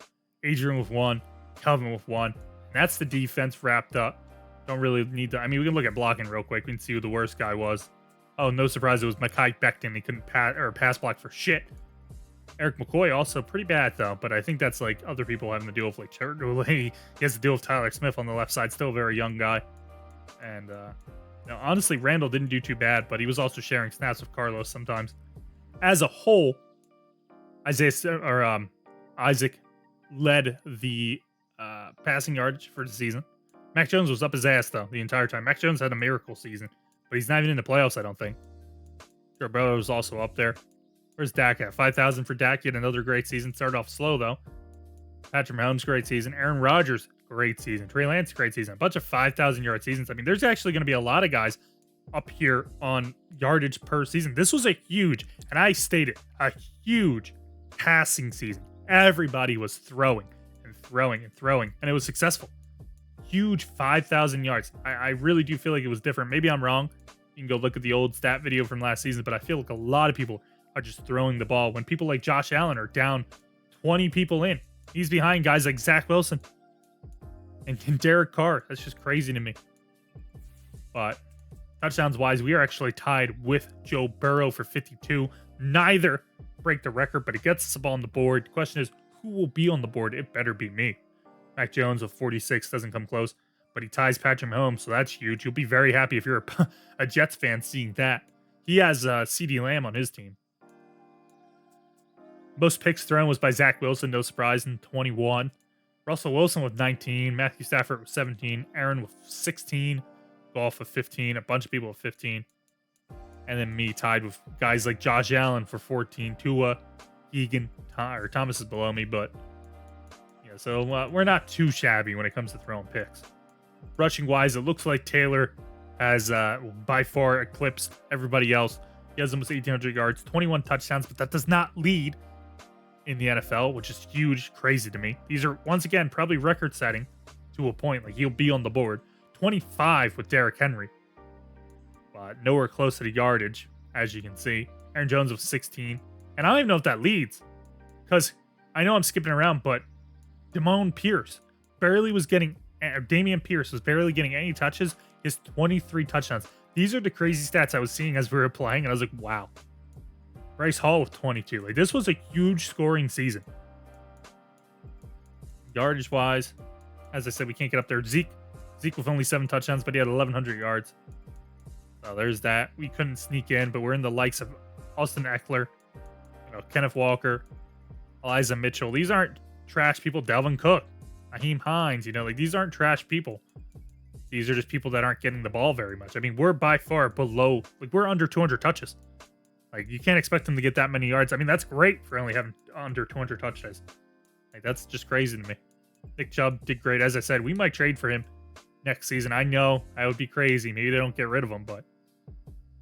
Adrian with 1. Kelvin with 1. And that's the defense wrapped up. Don't really need to. I mean, we can look at blocking real quick. We can see who the worst guy was. Oh, no surprise. It was Mekhi Becton. He couldn't pass block for shit. Eric McCoy also pretty bad though, but I think that's like other people having to deal with, like he has to deal with Tyler Smith on the left side, still a very young guy. And honestly, Randall didn't do too bad, but he was also sharing snaps with Carlos sometimes. As a whole, Isaac led the passing yardage for the season. Mac Jones was up his ass though the entire time. Mac Jones had a miracle season, but he's not even in the playoffs, I don't think. Joe Burrow was also up there. Where's Dak at? 5,000 for Dak. He had another great season. Started off slow, though. Patrick Mahomes, great season. Aaron Rodgers, great season. Trey Lance, great season. A bunch of 5,000-yard seasons. I mean, there's actually going to be a lot of guys up here on yardage per season. This was a huge, and I stated, a huge passing season. Everybody was throwing and throwing and throwing, and it was successful. Huge 5,000 yards. I really do feel like it was different. Maybe I'm wrong. You can go look at the old stat video from last season, but I feel like a lot of people are just throwing the ball when people like Josh Allen are down 20 people in. He's behind guys like Zach Wilson and Derek Carr. That's just crazy to me. But touchdowns wise, we are actually tied with Joe Burrow for 52. Neither break the record, but it gets us the ball on the board. The question is, who will be on the board? It better be me. Mac Jones with 46 doesn't come close, but he ties Patrick Mahomes, so that's huge. You'll be very happy if you're a Jets fan seeing that. He has CD Lamb on his team. Most picks thrown was by Zach Wilson, no surprise, in 21. Russell Wilson with 19, Matthew Stafford with 17, Aaron with 16, Goff with 15, a bunch of people with 15. And then me tied with guys like Josh Allen for 14, Tua, Egan, Thomas is below me, but yeah, so we're not too shabby when it comes to throwing picks. Rushing wise, it looks like Taylor has by far eclipsed everybody else. He has almost 1,800 yards, 21 touchdowns, but that does not lead in the NFL, which is huge, crazy to me. These are, once again, probably record setting to a point. Like, he'll be on the board. 25 with Derrick Henry, but nowhere close to the yardage, as you can see. Aaron Jones with 16. And I don't even know if that leads, because I know I'm skipping around, but Dameon Pierce barely was getting, Dameon Pierce was barely getting any touches. He has 23 touchdowns. These are the crazy stats I was seeing as we were playing, and I was like, wow. Bryce Hall with 22. Like, this was a huge scoring season. Yardage wise, as I said, we can't get up there. Zeke with only 7 touchdowns, but he had 1,100 yards. So there's that. We couldn't sneak in, but we're in the likes of Austin Eckler, Kenneth Walker, Elijah Mitchell. These aren't trash people. Dalvin Cook, Naheem Hines. Like, these aren't trash people. These are just people that aren't getting the ball very much. I mean, we're by far below. Like, we're under 200 touches. Like, you can't expect them to get that many yards. I mean, that's great for only having under 200 touches. Like, that's just crazy to me. Nick Chubb did great. As I said, we might trade for him next season. I know that would be crazy. Maybe they don't get rid of him, but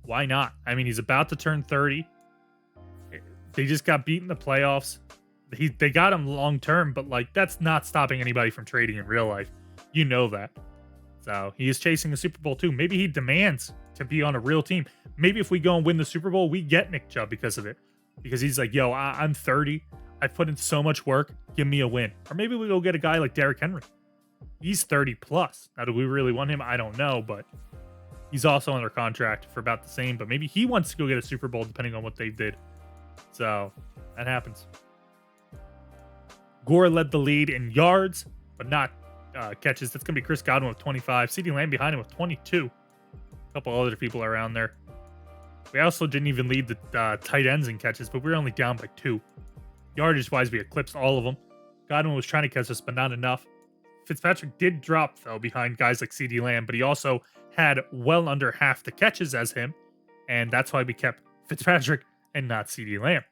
why not? I mean, he's about to turn 30. They just got beat in the playoffs. They got him long term, but like, that's not stopping anybody from trading in real life. You know that. So he is chasing a Super Bowl too. Maybe he demands to be on a real team. Maybe if we go and win the Super Bowl, we get Nick Chubb because of it. Because he's like, yo, I'm 30. I've put in so much work. Give me a win. Or maybe we go get a guy like Derrick Henry. He's 30 plus. Now, do we really want him? I don't know, but he's also under contract for about the same. But maybe he wants to go get a Super Bowl depending on what they did. So that happens. Gore led the lead in yards, but not catches. That's going to be Chris Godwin with 25. CeeDee Lamb behind him with 22. A couple other people around there. We also didn't even lead the tight ends in catches, but we were only down by 2. Yardage-wise, we eclipsed all of them. Godwin was trying to catch us, but not enough. Fitzpatrick did drop, though, behind guys like CeeDee Lamb, but he also had well under half the catches as him, and that's why we kept Fitzpatrick and not CeeDee Lamb.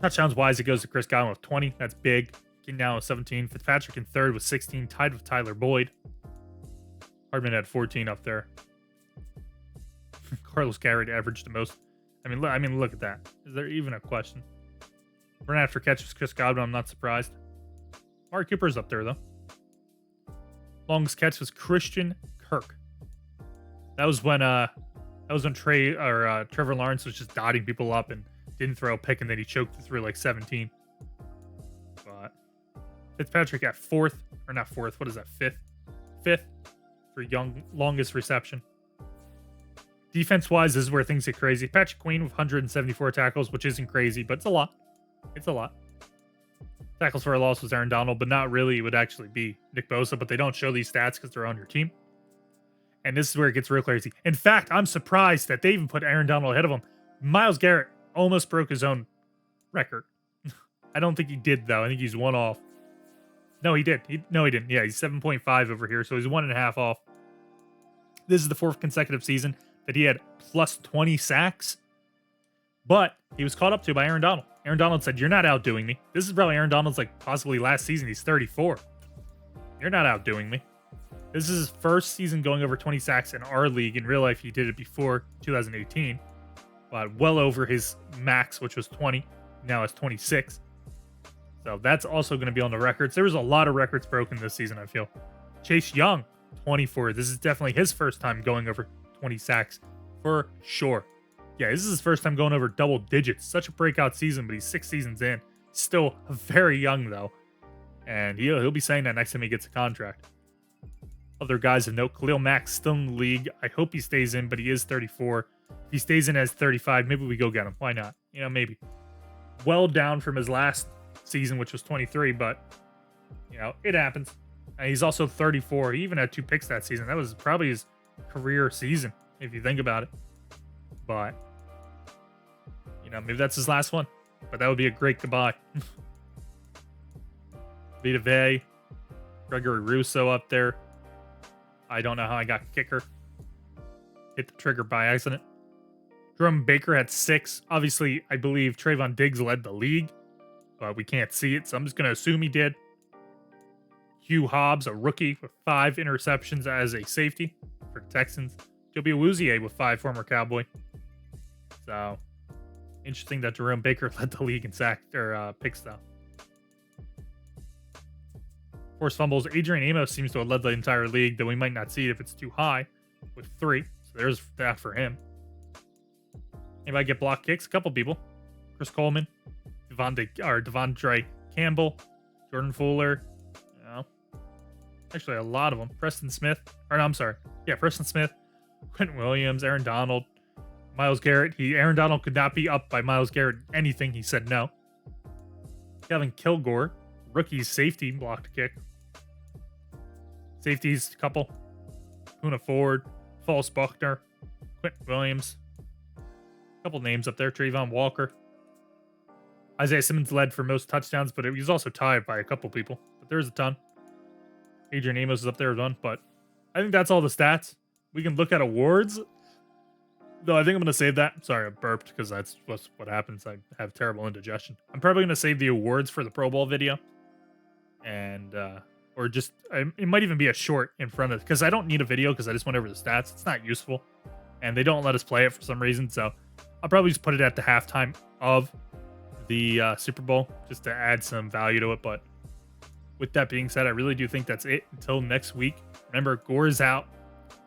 Touchdowns-wise, it goes to Chris Godwin with 20. That's big. Getting down with 17. Fitzpatrick in third with 16, tied with Tyler Boyd. Hardman had 14 up there. Carlos Garrett averaged the most. I mean, look at that. Is there even a question? Run after catch was Chris Godwin. I'm not surprised. Mark Cooper's up there, though. Longest catch was Christian Kirk. That was when Trevor Lawrence was just dotting people up and didn't throw a pick, and then he choked through like 17. But Fitzpatrick at fourth, or not fourth. What is that? Fifth for longest reception. Defense-wise, this is where things get crazy. Patrick Queen with 174 tackles, which isn't crazy, but it's a lot. It's a lot. Tackles for a loss was Aaron Donald, but not really. It would actually be Nick Bosa, but they don't show these stats because they're on your team. And this is where it gets real crazy. In fact, I'm surprised that they even put Aaron Donald ahead of him. Myles Garrett almost broke his own record. I don't think he did, though. I think he's 1 off. No, he did. No, he didn't. Yeah, he's 7.5 over here, so he's 1.5 off. This is the 4th consecutive season that he had plus 20 sacks. But he was caught up to by Aaron Donald. Aaron Donald said, "You're not outdoing me." This is probably Aaron Donald's like possibly last season. He's 34. You're not outdoing me. This is his first season going over 20 sacks in our league. In real life, he did it before 2018. But well over his max, which was 20. Now it's 26. So that's also going to be on the records. There was a lot of records broken this season, I feel. Chase Young, 24. This is definitely his first time going over 20 sacks for sure. Yeah, this is his first time going over double digits. Such a breakout season, but he's 6 seasons in. Still very young, though. And he'll be saying that next time he gets a contract. Other guys of note, Khalil Mack's still in the league. I hope he stays in, but he is 34. If he stays in as 35, maybe we go get him. Why not? Maybe. Well down from his last season, which was 23, but, it happens. And he's also 34. He even had 2 picks that season. That was probably his career season, if you think about it. But, you know, maybe that's his last one. But that would be a great goodbye. Vita Vey, Gregory Russo up there. I don't know how I got kicker. Hit the trigger by accident. Jerome Baker had 6. Obviously, I believe Trayvon Diggs led the league, but we can't see it, so I'm just going to assume he did. Hugh Hobbs, a rookie with 5 interceptions as a safety for the Texans. Joby Awuzie with 5, former Cowboy. So, interesting that Jerome Baker led the league in picks, though. Forced fumbles. Adrian Amos seems to have led the entire league, though we might not see it if it's too high, with 3. So there's that for him. Anybody get block kicks? A couple people. Chris Coleman, Devondre Campbell, Jordan Fuller. You know, actually, a lot of them. Preston Smith. Preston Smith, Quentin Williams, Aaron Donald, Myles Garrett. Aaron Donald could not be up by Myles Garrett anything. He said no. Kevin Kilgore, rookie safety, blocked a kick. Safeties, a couple. Kuna Ford, False Buckner, Quentin Williams. A couple names up there. Trayvon Walker. Isaiah Simmons led for most touchdowns, but he was also tied by a couple people. But there's a ton. Adrian Amos is up there as one, but I think that's all the stats. We can look at awards. Though I think I'm going to save that. Sorry, I burped because that's what happens. I have terrible indigestion. I'm probably going to save the awards for the Pro Bowl video. And, or just, it might even be a short in front of, because I don't need a video because I just went over the stats. It's not useful. And they don't let us play it for some reason. So I'll probably just put it at the halftime of the Super Bowl just to add some value to it. But with that being said, I really do think that's it until next week. Remember, Gore's out.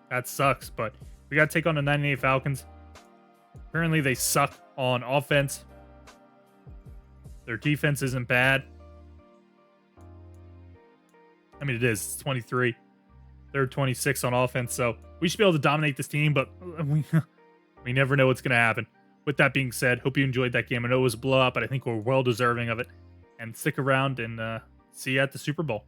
That sucks, but we got to take on the 98 Falcons. Apparently, they suck on offense. Their defense isn't bad. I mean, it is. It's 23. They're 26 on offense, so we should be able to dominate this team, but we never know what's going to happen. With that being said, hope you enjoyed that game. I know it was a blowout, but I think we're well deserving of it. And stick around and see you at the Super Bowl.